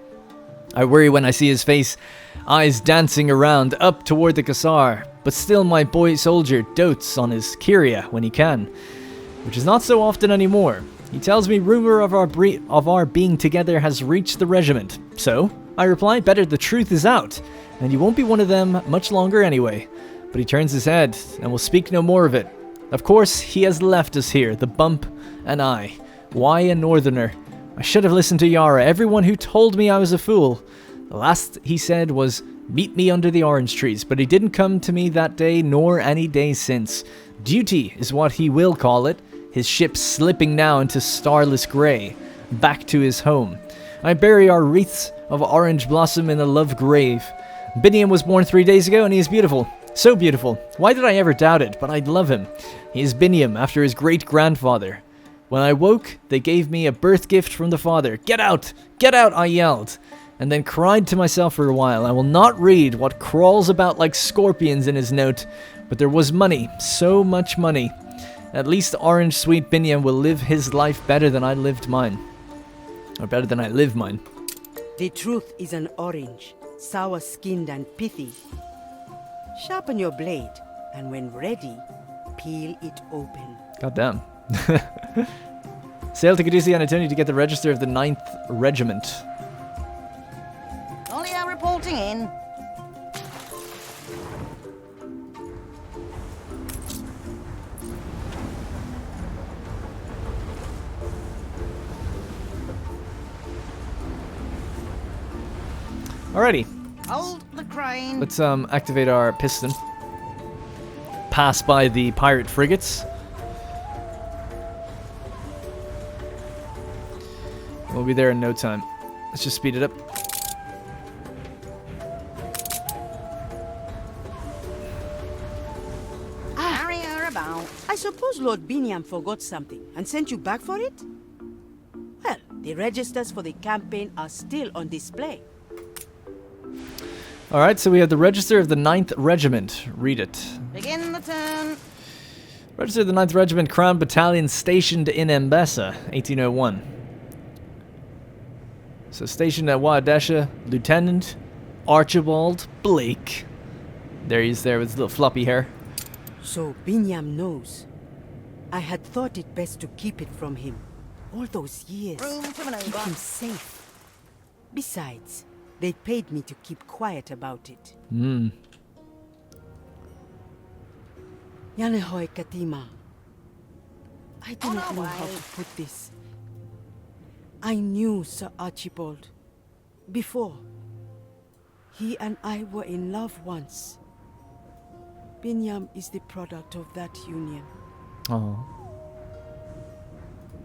I worry when I see his face, eyes dancing around up toward the Cassar, but still my boy soldier dotes on his Kyria when he can, which is not so often anymore. He tells me rumor of our being together has reached the regiment. So, I reply, better the truth is out, and you won't be one of them much longer anyway. But he turns his head, and will speak no more of it. Of course, he has left us here, the bump and I. Why a northerner? I should have listened to Yara, everyone who told me I was a fool. The last he said was, meet me under the orange trees, but he didn't come to me that day, nor any day since. Duty is what he will call it. His ship slipping now into starless grey, back to his home. I bury our wreaths of orange blossom in a love grave. Biniam was born 3 days ago, and he is beautiful. So beautiful. Why did I ever doubt it? But I love him. He is Biniam, after his great-grandfather. When I woke, they gave me a birth gift from the father. Get out! Get out! I yelled, and then cried to myself for a while. I will not read what crawls about like scorpions in his note, but there was money, so much money. At least Orange Sweet Biniam will live his life better than I lived mine. Or better than I live mine. The truth is an orange, sour-skinned and pithy. Sharpen your blade, and when ready, peel it open. God damn. Sail to Caduceus Anatoni to get the register of the 9th Regiment. Olio reporting in. Alrighty. Hold the crane. Let's activate our piston. Pass by the pirate frigates. We'll be there in no time. Let's just speed it up. Carry her about. I suppose Lord Biniam forgot something and sent you back for it? Well, the registers for the campaign are still on display. Alright, so we have the register of the 9th Regiment. Read it. Begin the turn. Register of the 9th Regiment, Crown Battalion stationed in Embessa, 1801. So stationed at Wadesha, Lieutenant Archibald Blake. There he is there with his little floppy hair. So Biniam knows. I had thought it best to keep it from him. All those years. Room to maneuver. Keep him safe. Besides, they paid me to keep quiet about it. Yanehoy Katima. I do not know how to put this. I knew Sir Archibald. Before. He and I were in love once. Biniam is the product of that union. Oh.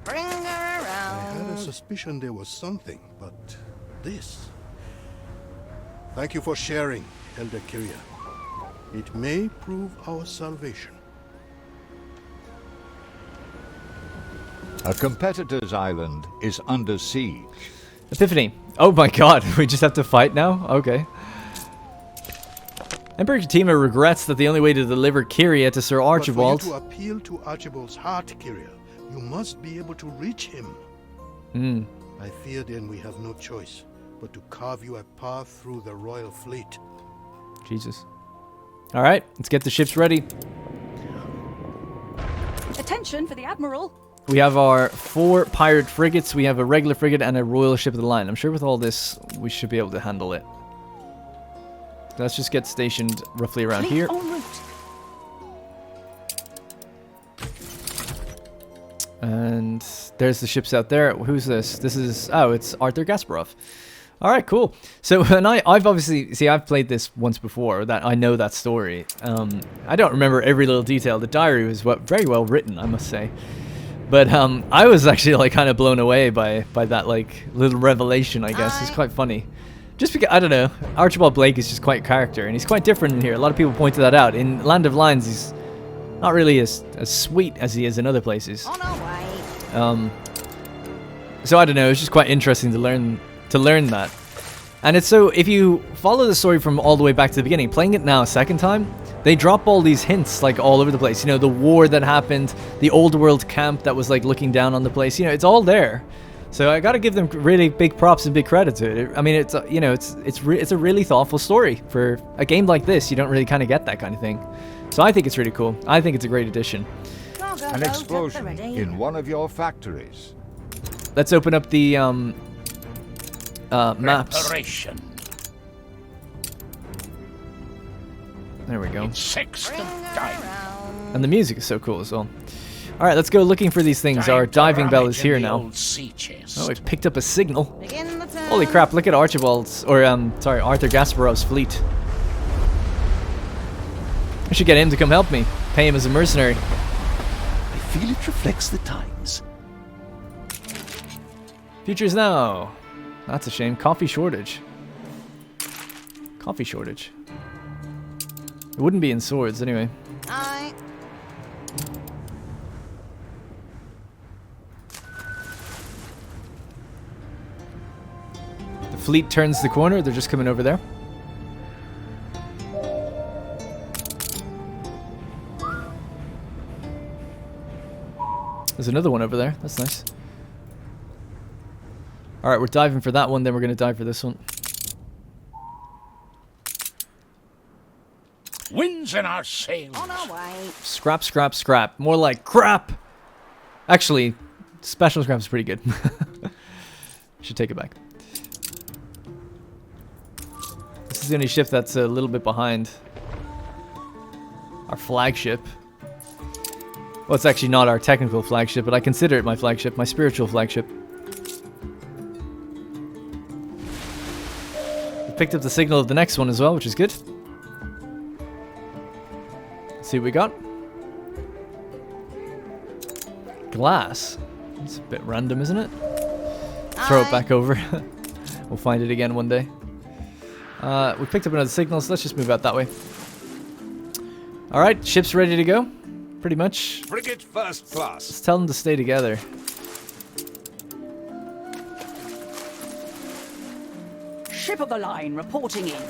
Bring her I had a around. suspicion there was something, but this... Thank you for sharing, Elder Kyria. It may prove our salvation. A competitor's island is under siege. Epiphany. Oh my god, we just have to fight now? Okay. Emperor Katima regrets that the only way to deliver Kyria to Sir Archibald... But for you to appeal to Archibald's heart, Kyria, you must be able to reach him. I fear then we have no choice but to carve you a path through the royal fleet. Jesus. Alright, let's get the ships ready. Attention for the Admiral. We have our 4 pirate frigates, we have a regular frigate and a royal ship of the line. I'm sure with all this, we should be able to handle it. Let's just get stationed roughly around here. En route. And there's the ships out there. Who's this? This is... Oh, it's Arthur Gasparov. Alright, cool. So, and I've obviously... See, I've played this once before. That I know that story. I don't remember every little detail. The diary was very well written, I must say. But I was actually like kind of blown away by that like little revelation, I guess. It's quite funny. Just because, I don't know, Archibald Blake is just quite a character, and he's quite different in here. A lot of people pointed that out. In Land of Lions, he's... I don't Not really as sweet as he is in other places. On our way. So I don't know, it's just quite interesting to learn that. And it's so, if you follow the story from all the way back to the beginning, playing it now a second time, they drop all these hints like all over the place. You know, the war that happened, the old world camp that was like looking down on the place. You know, it's all there. So I gotta give them really big props and big credit to it. I mean, it's you know, it's a really thoughtful story for a game like this. You don't really kind of get that kind of thing. So I think it's really cool. I think it's a great addition. An explosion in one of your factories. Let's open up the maps. Preparation. There we go. Sextant diamond. And the music is so cool as well. All right, let's go looking for these things. Our diving bell is here now. Oh, we've picked up a signal. Begin the turn. Holy crap! Look at Archibald's, or sorry, Arthur Gasparov's fleet. I should get him to come help me. Pay him as a mercenary. I feel it reflects the times. Futures now. That's a shame. Coffee shortage. Coffee shortage. It wouldn't be in swords anyway. Aye. The fleet turns the corner. They're just coming over there. There's another one over there. That's nice. Alright, we're diving for that one, then we're going to dive for this one. Winds in our sails. On our way. Scrap, scrap, scrap. More like crap! Actually, special scrap is pretty good. Should take it back. This is the only ship that's a little bit behind our flagship. Well, it's actually not our technical flagship, but I consider it my flagship, my spiritual flagship. We picked up the signal of the next one as well, which is good. Let's see what we got. Glass. It's a bit random, isn't it? Throw it back over. We'll find it again one day. We picked up another signal, so let's just move out that way. Alright, ship's ready to go. Pretty much. Frigate first class. Let's tell them to stay together. Ship of the line reporting in.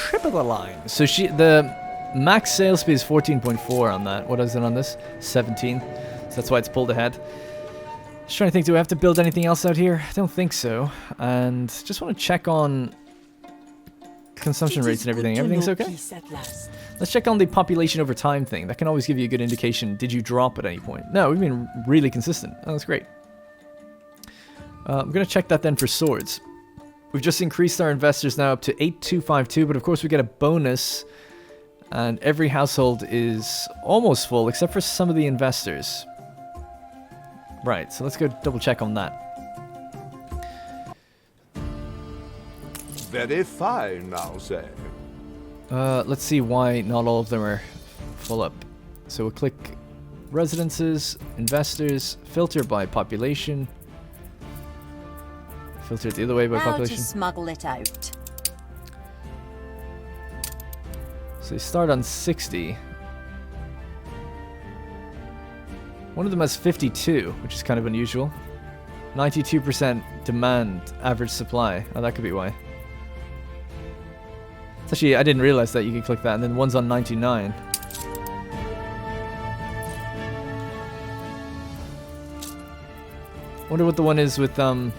Ship of the line. So the max sail speed is 14.4 on that. What is it on this? 17. So that's why it's pulled ahead. Just trying to think, do we have to build anything else out here? I don't think so. And just want to check on consumption rates and everything. Everything's okay? Let's check on the population over time thing. That can always give you a good indication. Did you drop at any point? No, we've been really consistent. Oh, that's great. I'm going to check that then for swords. We've just increased our investors now up to 8252, but of course we get a bonus. And every household is almost full, except for some of the investors. Right, so let's go double check on that. Very fine, I'll say. Let's see why not all of them are full up. So we'll click residences, investors, filter by population. Filter it the other way by population. How to smuggle it out. So they start on 60. One of them has 52, which is kind of unusual. 92% demand, average supply. Oh, that could be why. It's actually, I didn't realize that you could click that, and then one's on 99. Wonder what the one is with 92.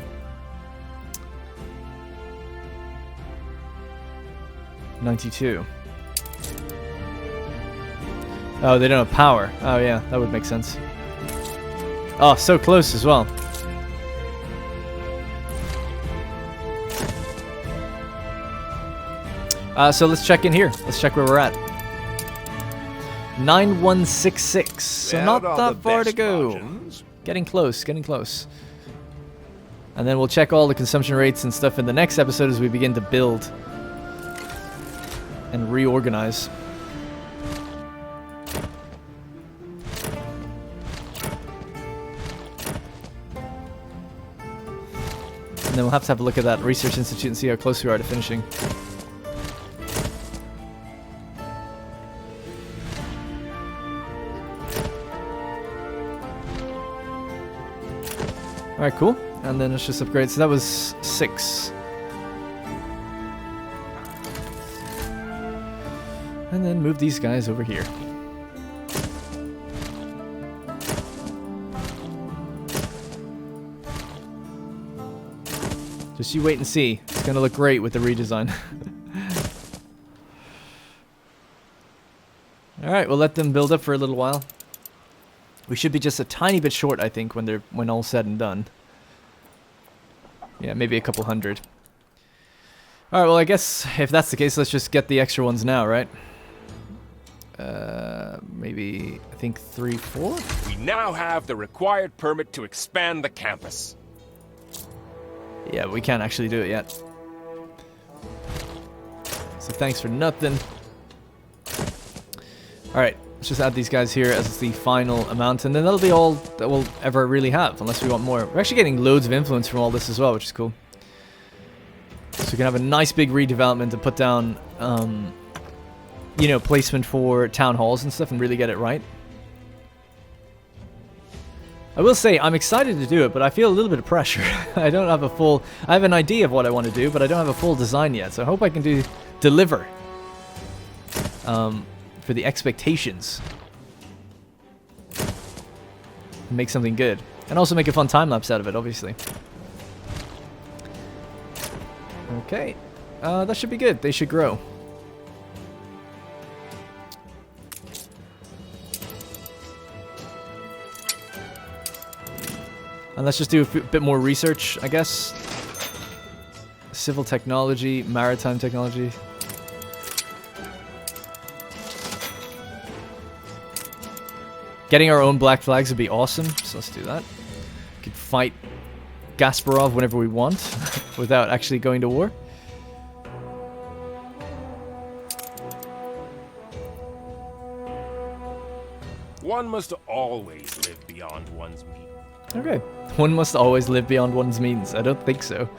Oh, they don't have power. Oh yeah, that would make sense. Oh, so close as well. So let's check in here. Let's check where we're at. 9166. So not that far to go. Margins. Getting close, getting close. And then we'll check all the consumption rates and stuff in the next episode as we begin to build and reorganize. And then we'll have to look at that research institute and see how close we are to finishing. Alright, cool. And then let's just upgrade. So that was 6. And then move these guys over here. Just you wait and see. It's gonna look great with the redesign. Alright, we'll let them build up for a little while. We should be just a tiny bit short, I think, when all said and done. Yeah, maybe a couple hundred. Alright, well I guess if that's the case, let's just get the extra ones now, right? Maybe, I think 3, 4? We now have the required permit to expand the campus. Yeah, we can't actually do it yet. So thanks for nothing. Alright, let's just add these guys here as the final amount, and then that'll be all that we'll ever really have, unless we want more. We're actually getting loads of influence from all this as well, which is cool. So we can have a nice big redevelopment and put down, you know, placement for town halls and stuff and really get it right. I will say, I'm excited to do it, but I feel a little bit of pressure. I don't have a full... I have an idea of what I want to do, but I don't have a full design yet, so I hope I can deliver. For the expectations. Make something good. And also make a fun time-lapse out of it, obviously. Okay. That should be good. They should grow. And let's just do a bit more research, I guess. Civil technology, maritime technology. Getting our own black flags would be awesome, so let's do that. We could fight Gasparov whenever we want, without actually going to war. One must always live beyond one's means. Okay. One must always live beyond one's means. I don't think so.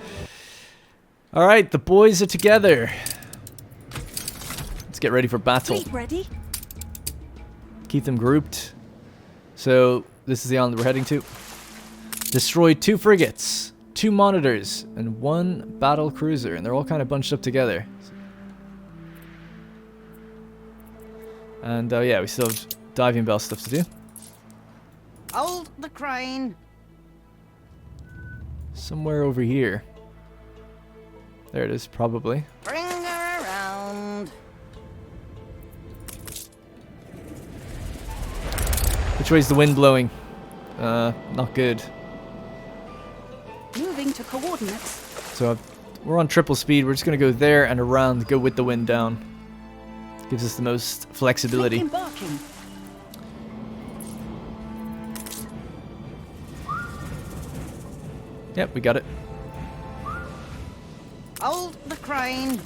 Alright, the boys are together. Let's get ready for battle. Fleet ready? Keep them grouped. So, this is the island we're heading to. Destroy 2 frigates, 2 monitors, and 1 battle cruiser. And they're all kind of bunched up together. And, yeah, we still have diving bell stuff to do. Hold the crane. Somewhere over here. There it is, probably. Bring her around. Which way's the wind blowing? Not good. Moving to coordinates. So we're on triple speed. We're just going to go there and around, go with the wind down. Gives us the most flexibility. Embarking. Yep, we got it. Hold the crane.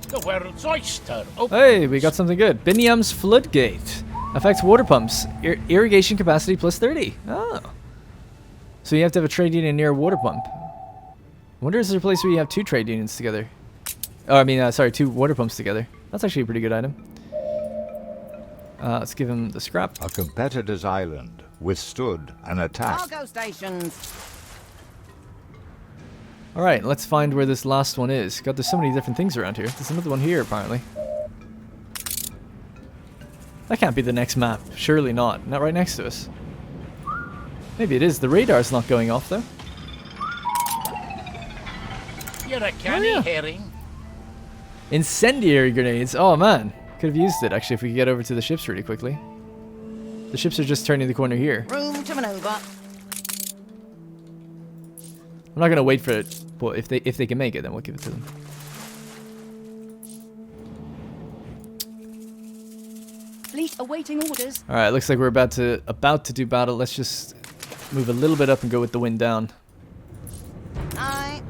The world's oyster. Oh. Hey, we got something good. Biniam's floodgate. Affects water pumps. Irrigation capacity plus 30. Oh. So you have to have a trade union near a water pump. I wonder if there's a place where you have 2 trade unions together. Oh, I mean, sorry, 2 water pumps together. That's actually a pretty good item. Let's give him the scrap. A competitor's island withstood an attack. Cargo stations. Alright, let's find where this last one is. God, there's so many different things around here. There's another one here, apparently. That can't be the next map. Surely not. Not right next to us. Maybe it is. The radar's not going off, though. You're a canny herring. Incendiary grenades. Oh, man. Could have used it, actually, if we could get over to the ships really quickly. The ships are just turning the corner here. Room to maneuver. I'm not going to wait for it. But if they can make it, then we'll give it to them. Fleet awaiting orders. Alright, looks like we're about to do battle. Let's just move a little bit up and go with the wind down. Aye.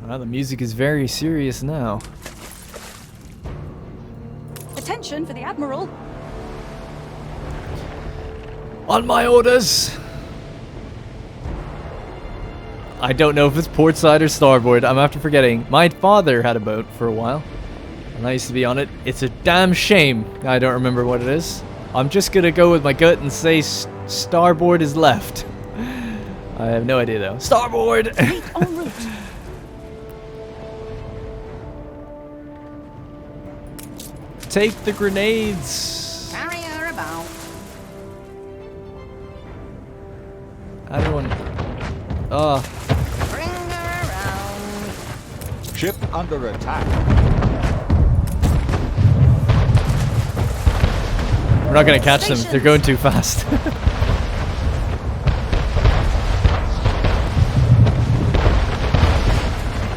Wow, the music is very serious now. Attention for the Admiral. On my orders! I don't know if it's port side or starboard. I'm after forgetting. My father had a boat for a while, and I used to be on it. It's a damn shame I don't remember what it is. I'm just gonna go with my gut and say starboard is left. I have no idea though. Starboard! En route. Take the grenades! Carry her about. Everyone. Oh. Bring her around. Ship under attack. We're not gonna catch them. They're going too fast.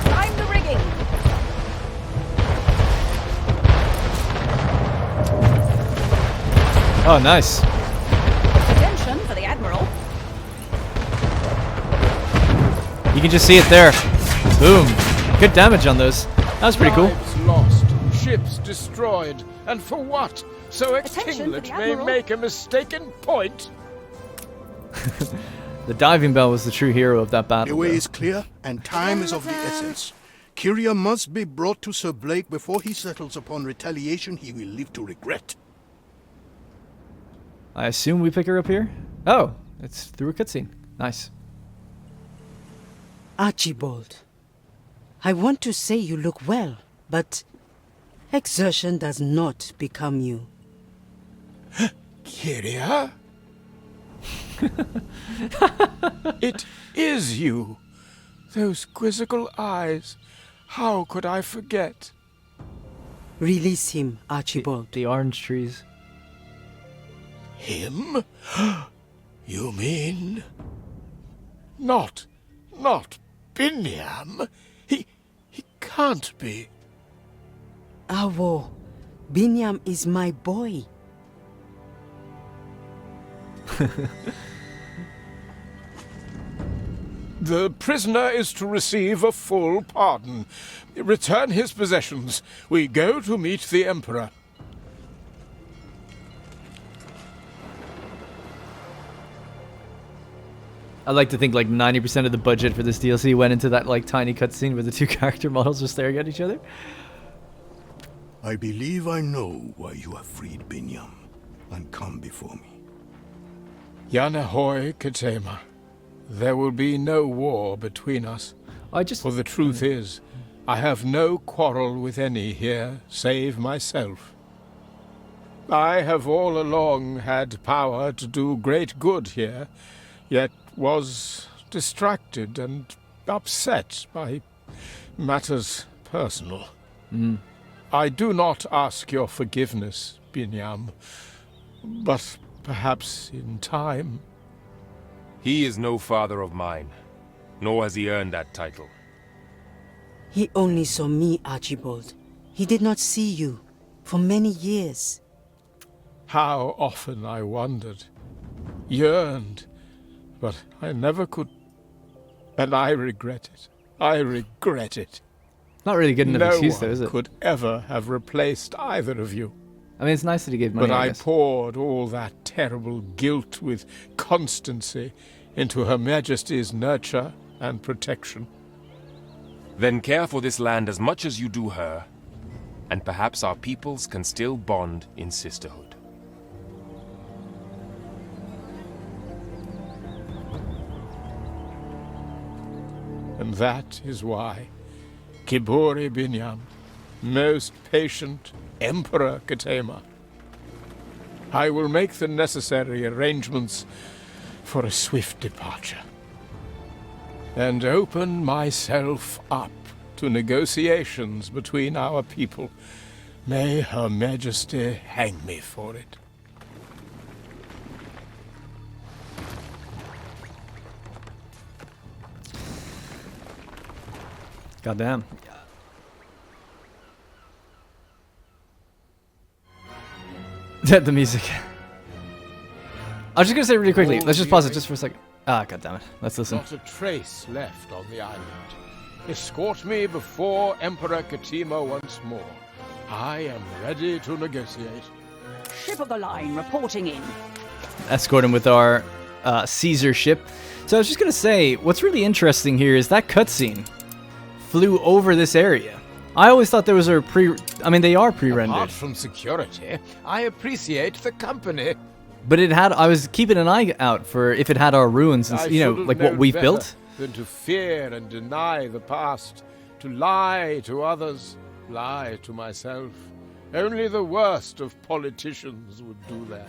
Climb the rigging. Oh, nice. Attention for the Admiral. You can just see it there. Boom. Good damage on those. That was pretty cool. Lives lost, ships destroyed, and for what? So a Attention kinglet for the may Admiral. make a mistaken point? The diving bell was the true hero of that battle. The way though. is clear, and time is of the essence. Kyria must be brought to Sir Blake before he settles upon retaliation he will live to regret. I assume we pick her up here? Oh, it's through a cutscene. Nice. Archibald, I want to say you look well, but exertion does not become you. Kyria? It is you. Those quizzical eyes. How could I forget? Release him, Archibald. The orange trees. Him? You mean... Not Binyam? He can't be. Awo, Binyam is my boy. The prisoner is to receive a full pardon. Return his possessions. We go to meet the Emperor. I like to think like 90% of the budget for this DLC went into that like tiny cutscene where the two character models are staring at each other. I believe I know why you have freed Binyam and come before me. Yanahoy Katema. There will be no war between us. For the truth is, I have no quarrel with any here, save myself. I have all along had power to do great good here, yet was distracted and upset by matters personal. I do not ask your forgiveness, Binyam, but perhaps in time. He is no father of mine, nor has he earned that title. He only saw me, Archibald. He did not see you for many years. How often I wondered, yearned, but I never could. And I regret it. I regret it. Not really good enough excuse though, is No it? one could ever have replaced either of you. I mean, it's nice that he gave money, But I guess. poured all that terrible guilt with constancy into Her Majesty's nurture and protection. Then care for this land as much as you do her, and perhaps our peoples can still bond in sisterhood. And that is why Kibori Binyam, most patient Emperor Katema, I will make the necessary arrangements for a swift departure, and open myself up to negotiations between our people. May Her Majesty hang me for it. Goddamn. The music. I was just gonna say really quickly. Let's just pause it just for a second. Ah, goddammit. Let's listen. Not a trace left on the island. Escort me before Emperor Katema once more. I am ready to negotiate. Ship of the line reporting in. Escort him with our Caesar ship. So I was just gonna say, what's really interesting here is that cutscene flew over this area. I always thought there was a I mean, they are pre-rendered. Apart from security, I appreciate the company. But it had. I was keeping an eye out for if it had our ruins, and, you know, like what we've built. Than to fear and deny the past, to lie to others, lie to myself. Only the worst of politicians would do that.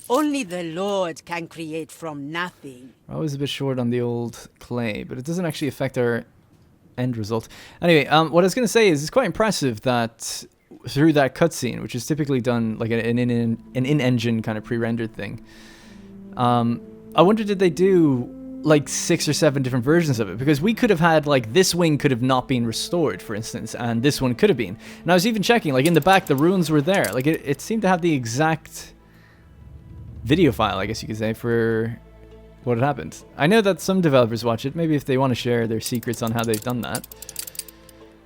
Only the Lord can create from nothing. I was a bit short on the old clay, but it doesn't actually affect our end result. Anyway, what I was going to say is it's quite impressive that through that cutscene, which is typically done like an in-engine kind of pre-rendered thing. I wonder, did they do like 6 or 7 different versions of it? Because we could have had, like, this wing could have not been restored, for instance, and this one could have been. And I was even checking, like, in the back, the ruins were there. Like, it seemed to have the exact video file, I guess you could say, for what had happened. I know that some developers watch it. Maybe if they want to share their secrets on how they've done that,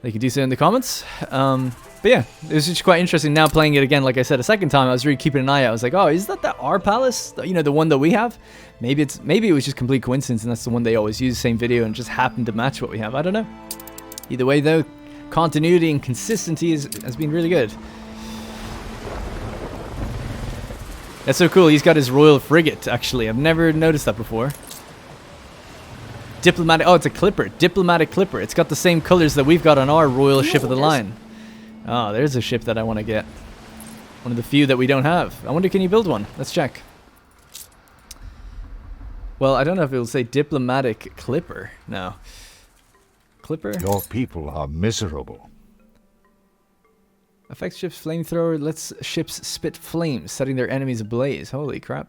they could do so in the comments. But yeah, it was just quite interesting now playing it again. Like I said, a second time, I was really keeping an eye out. I was like, oh, is that our palace? You know, the one that we have? Maybe it was just complete coincidence and that's the one they always use, same video, and just happened to match what we have. I don't know. Either way, though, continuity and consistency has been really good. That's so cool. He's got his royal frigate, actually. I've never noticed that before. Diplomatic. Oh, it's a clipper. Diplomatic clipper. It's got the same colors that we've got on our royal ship of the line. Oh, there's a ship that I want to get. One of the few that we don't have. I wonder, can you build one? Let's check. Well, I don't know if it'll say diplomatic clipper. No. Clipper? Your people are miserable. Affects ship's flamethrower. Lets ships spit flames, setting their enemies ablaze. Holy crap.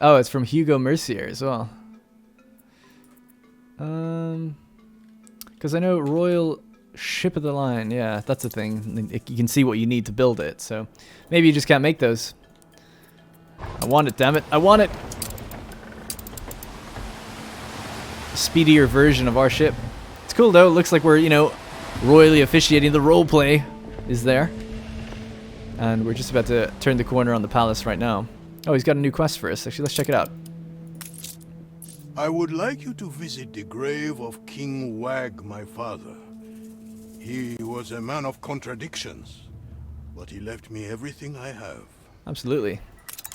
Oh, it's from Hugo Mercier as well. Because I know royal ship of the line. Yeah, that's the thing. You can see what you need to build it. So maybe you just can't make those. I want it, damn it. I want it. A speedier version of our ship. It's cool though. It looks like we're, you know, royally officiating the roleplay is there. And we're just about to turn the corner on the palace right now. Oh, he's got a new quest for us. Actually, let's check it out. I would like you to visit the grave of King Wag, my father. He was a man of contradictions, but he left me everything I have. Absolutely.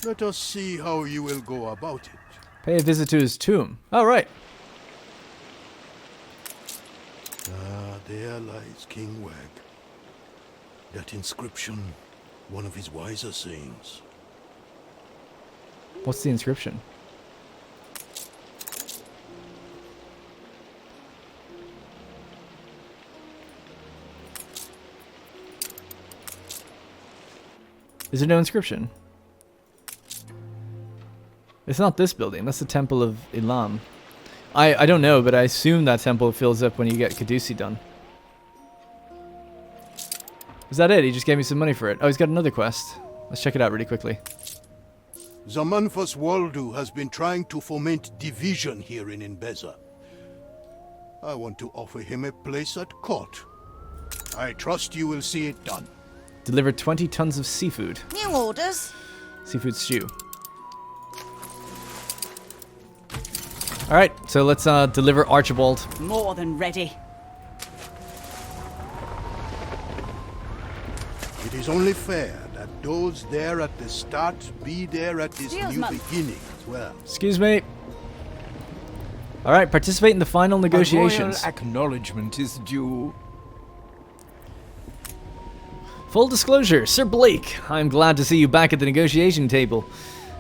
Let us see how you will go about it. Pay a visit to his tomb. Oh, right. Ah, there lies King Wag. That inscription, one of his wiser sayings. What's the inscription? Is there no inscription? It's not this building. That's the Temple of Ilam. I don't know, but I assume that temple fills up when you get Caduceus done. Is that it? He just gave me some money for it. Oh, he's got another quest. Let's check it out really quickly. Zamanfas Waldu has been trying to foment division here in Inbeza. I want to offer him a place at court. I trust you will see it done. Deliver 20 tons of seafood. New orders. Seafood stew. Alright, so let's deliver Archibald. More than ready. It is only fair that those there at the start be there at this new beginning as well. Excuse me. Alright, participate in the final negotiations. A royal acknowledgement is due. Full disclosure, Sir Blake, I'm glad to see you back at the negotiation table.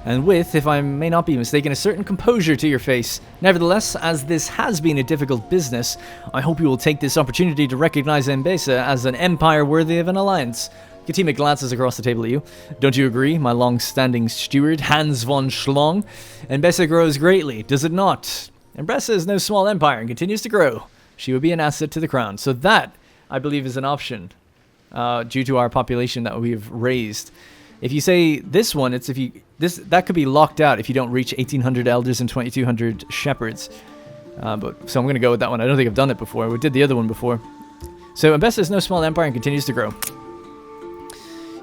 And with, if I may not be mistaken, a certain composure to your face. Nevertheless, as this has been a difficult business, I hope you will take this opportunity to recognize Mbesa as an empire worthy of an alliance. Katima glances across the table at you. Don't you agree, my long-standing steward, Hans von Schlong? Mbesa grows greatly, does it not? Mbesa is no small empire and continues to grow. She would be an asset to the crown. So that, I believe, is an option. Due to our population that we've raised. If you say this one, it's if you that could be locked out if you don't reach 1,800 elders and 2,200 shepherds. So I'm going to go with that one. I don't think I've done it before. We did the other one before. So Mbesa is no small empire and continues to grow.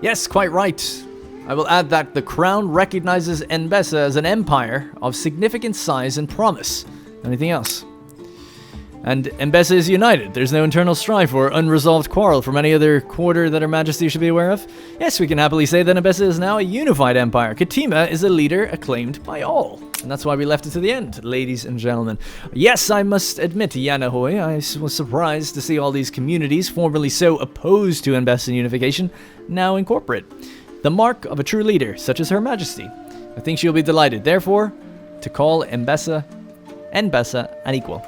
Yes, quite right. I will add that the crown recognizes Mbesa as an empire of significant size and promise. Anything else? And Embessa is united. There's no internal strife or unresolved quarrel from any other quarter that Her Majesty should be aware of. Yes, we can happily say that Embessa is now a unified empire. Katima is a leader acclaimed by all. And that's why we left it to the end, ladies and gentlemen. Yes, I must admit, Yanahoy, I was surprised to see all these communities, formerly so opposed to Embessa unification, now incorporate. The mark of a true leader, such as Her Majesty. I think she'll be delighted. Therefore, to call Embessa an equal.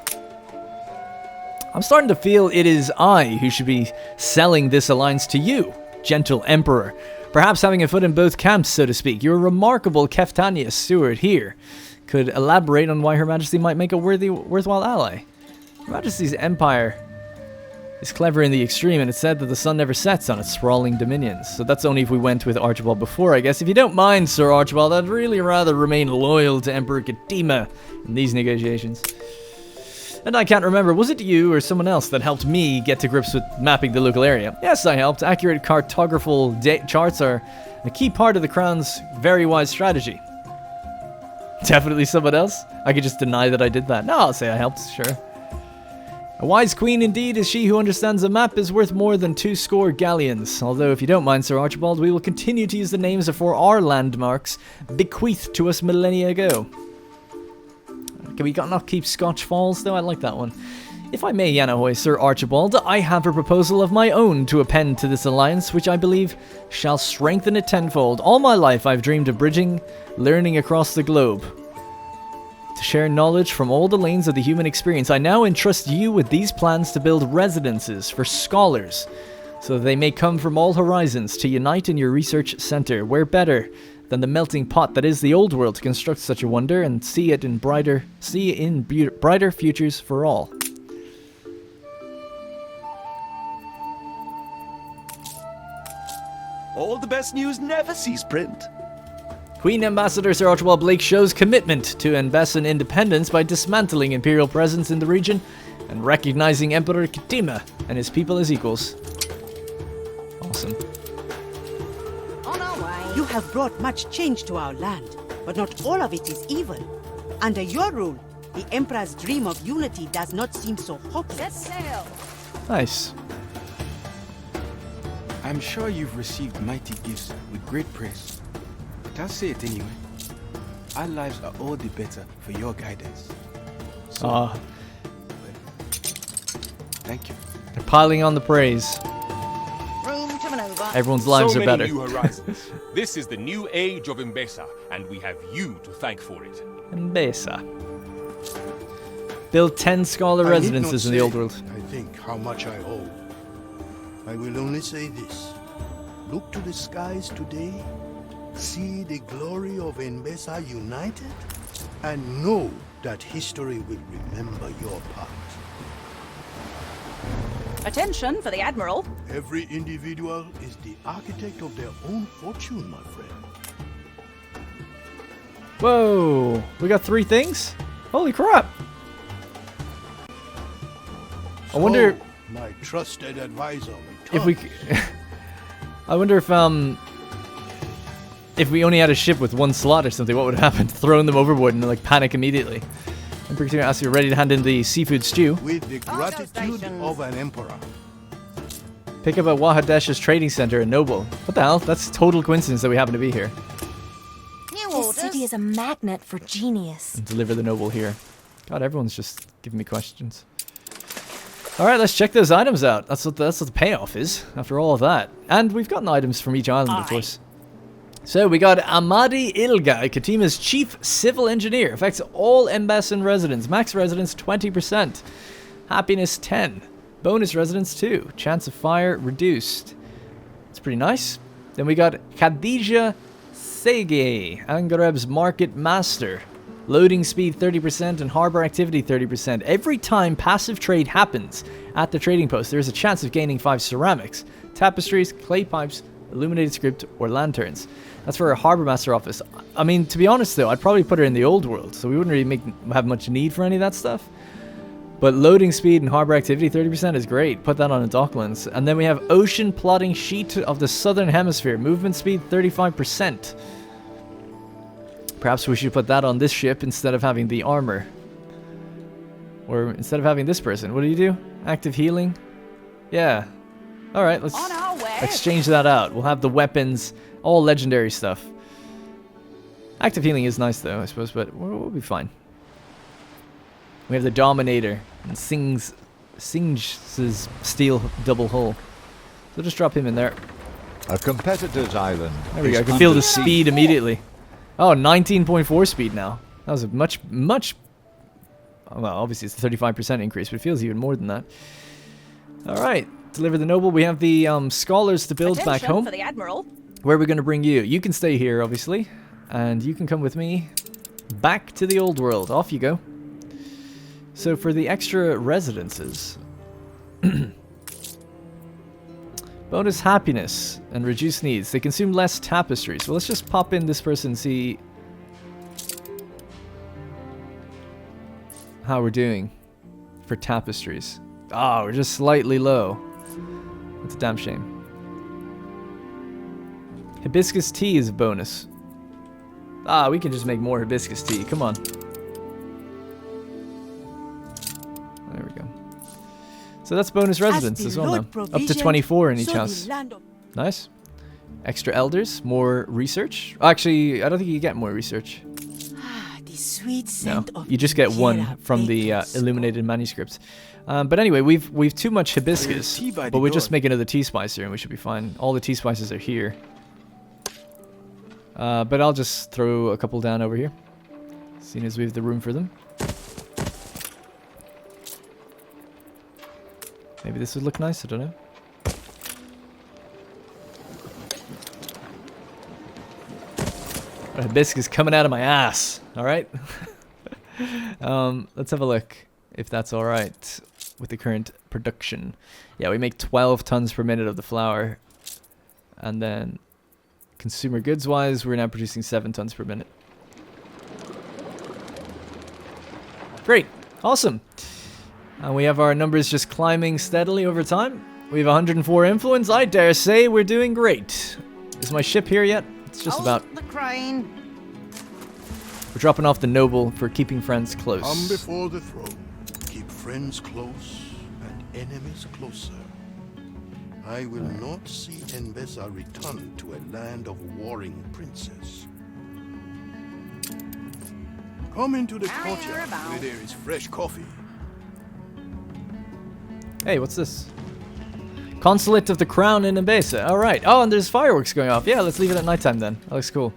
I'm starting to feel it is I who should be selling this alliance to you, gentle Emperor. Perhaps having a foot in both camps, so to speak. Your remarkable Keftania steward here could elaborate on why Her Majesty might make a worthwhile ally. Her Majesty's empire is clever in the extreme, and it's said that the sun never sets on its sprawling dominions. So that's only if we went with Archibald before, I guess. If you don't mind, Sir Archibald, I'd really rather remain loyal to Emperor Katima in these negotiations. And I can't remember, was it you or someone else that helped me get to grips with mapping the local area? Yes, I helped. Accurate cartographical charts are a key part of the Crown's very wise strategy. Definitely someone else? I could just deny that I did that. No, I'll say I helped, sure. A wise queen indeed is she who understands a map is worth more than 2 galleons. Although, if you don't mind, Sir Archibald, we will continue to use the names for our landmarks bequeathed to us millennia ago. Can we not keep Scotch Falls, though? I like that one. If I may, Yanahoy, Sir Archibald, I have a proposal of my own to append to this alliance, which I believe shall strengthen it tenfold. All my life I've dreamed of bridging learning across the globe. To share knowledge from all the lanes of the human experience, I now entrust you with these plans to build residences for scholars, so that they may come from all horizons to unite in your research center. Where better than the melting pot that is the old world to construct such a wonder and see it in brighter futures for all. All the best news never sees print. Queen Ambassador Sir Archibald Blake shows commitment to Embessan independence by dismantling imperial presence in the region and recognizing Emperor Katima and his people as equals. Awesome. On our way. You have brought much change to our land, but not all of it is evil. Under your rule, the Emperor's dream of unity does not seem so hopeless. Set sail. Nice. I'm sure you've received mighty gifts with great praise. But I'll say it anyway. Our lives are all the better for your guidance. So, thank you. They're piling on the praise. Room to maneuver. Everyone's lives so are better. Many new horizons. This is the new age of Embessa, and we have you to thank for it. Embessa. Build 10 scholar residences in the old world. I think how much I owe. I will only say this. Look to the skies today, see the glory of Embessa united, and know that history will remember your part. Attention for the Admiral. Every individual is the architect of their own fortune, my friend. Whoa, we got 3 things? Holy crap. I wonder... my trusted advisor, if we... I wonder if we only had a ship with 1 slot or something, what would happen? Throwing them overboard and like panic immediately. In particular, as you're ready to hand in the seafood stew. With the gratitude of an emperor. Pick up at Wahadesh's trading center in Noble. What the hell? That's total coincidence that we happen to be here. This city is a magnet for genius. And deliver the Noble here. God, everyone's just giving me questions. Alright, let's check those items out. That's what the payoff is, after all of that. And we've gotten items from each island, of course. So, we got Amadi Ilga, Katima's chief civil engineer. Affects all Embessan residents. Max residence 20%. Happiness 10. Bonus residence 2. Chance of fire reduced. It's pretty nice. Then we got Khadija Sege, Angareb's market master. Loading speed 30% and harbor activity 30%. Every time passive trade happens at the trading post, there is a chance of gaining 5 ceramics, tapestries, clay pipes, illuminated script, or lanterns. That's for a harbor master office. I mean, to be honest though, I'd probably put her in the old world, so we wouldn't really have much need for any of that stuff. But loading speed and harbor activity 30% is great. Put that on a Docklands. And then we have ocean plotting sheet of the southern hemisphere. Movement speed 35%. Perhaps we should put that on this ship instead of having the armor. Or instead of having this person, what do you do? Active healing? Yeah. Alright, let's exchange that out. We'll have the weapons, all legendary stuff. Active healing is nice though, I suppose, but we'll be fine. We have the Dominator and Singe's steel double hull. So just drop him in there. A competitor's island. There we go. I can feel the speed immediately. Oh, 19.4 speed now. That was a much... Well, obviously it's a 35% increase, but it feels even more than that. Alright. Deliver the noble. We have the scholars to build back home. For the Admiral. Where are we going to bring you? You can stay here, obviously. And you can come with me back to the old world. Off you go. So for the extra residences... bonus happiness and reduce needs. They consume less tapestries. So let's just pop in this person and see how we're doing for tapestries. Ah, we're just slightly low. That's a damn shame. Hibiscus tea is a bonus. Ah, we can just make more hibiscus tea. Come on. There we go. So that's bonus residence as well now. Up to 24 in each house. Nice. Extra elders, more research. Actually, I don't think you get more research. The sweet scent no, you just get one from the illuminated manuscripts. But anyway, we've too much hibiscus, but we'll just make another tea spicer and we should be fine. All the tea spices are here. But I'll just throw a couple down over here, seeing as we have the room for them. Maybe this would look nice, I don't know. Hibiscus coming out of my ass, alright? Let's have a look if that's alright with the current production. Yeah, we make 12 tons per minute of the flour. And then consumer goods wise, we're now producing 7 tons per minute. Great, awesome. And we have our numbers just climbing steadily over time. We have 104 influence. I dare say we're doing great. Is my ship here yet? It's just about. The crane. We're dropping off the noble for keeping friends close. Come before the throne. Keep friends close and enemies closer. I will not see Enbesa return to a land of warring princes. Come into the courtyard where there is fresh coffee. Hey, what's this? Consulate of the Crown in Enbesa. Alright. Oh, and there's fireworks going off. Yeah, let's leave it at nighttime then. That looks cool.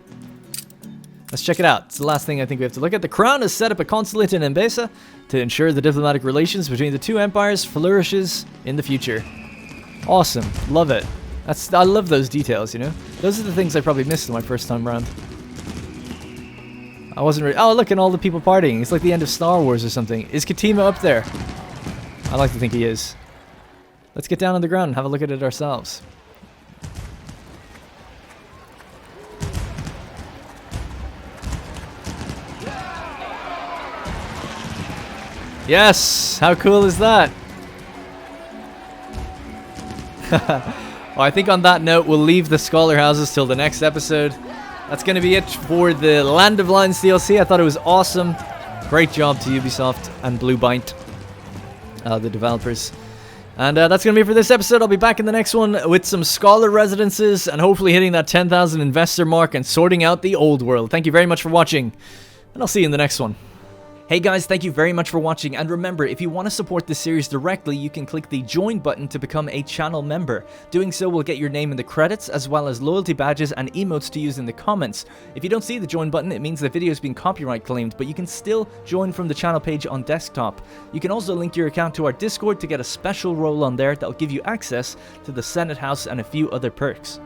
Let's check it out. It's the last thing I think we have to look at. The Crown has set up a consulate in Enbesa to ensure the diplomatic relations between the two empires flourishes in the future. Awesome. Love it. I love those details, you know? Those are the things I probably missed my first time around. I wasn't ready. Oh, look at all the people partying. It's like the end of Star Wars or something. Is Katima up there? I like to think he is. Let's get down on the ground and have a look at it ourselves. Yes! How cool is that? Well, I think on that note, we'll leave the Scholar Houses till the next episode. That's going to be it for the Land of Lions DLC. I thought it was awesome. Great job to Ubisoft and Blue Byte, the developers. And that's going to be it for this episode. I'll be back in the next one with some Scholar Residences and hopefully hitting that 10,000 investor mark and sorting out the old world. Thank you very much for watching, and I'll see you in the next one. Hey guys, thank you very much for watching, and remember, if you want to support this series directly, you can click the join button to become a channel member. Doing so will get your name in the credits, as well as loyalty badges and emotes to use in the comments. If you don't see the join button, it means the video is being copyright claimed, but you can still join from the channel page on desktop. You can also link your account to our Discord to get a special role on there that will give you access to the Senate House and a few other perks.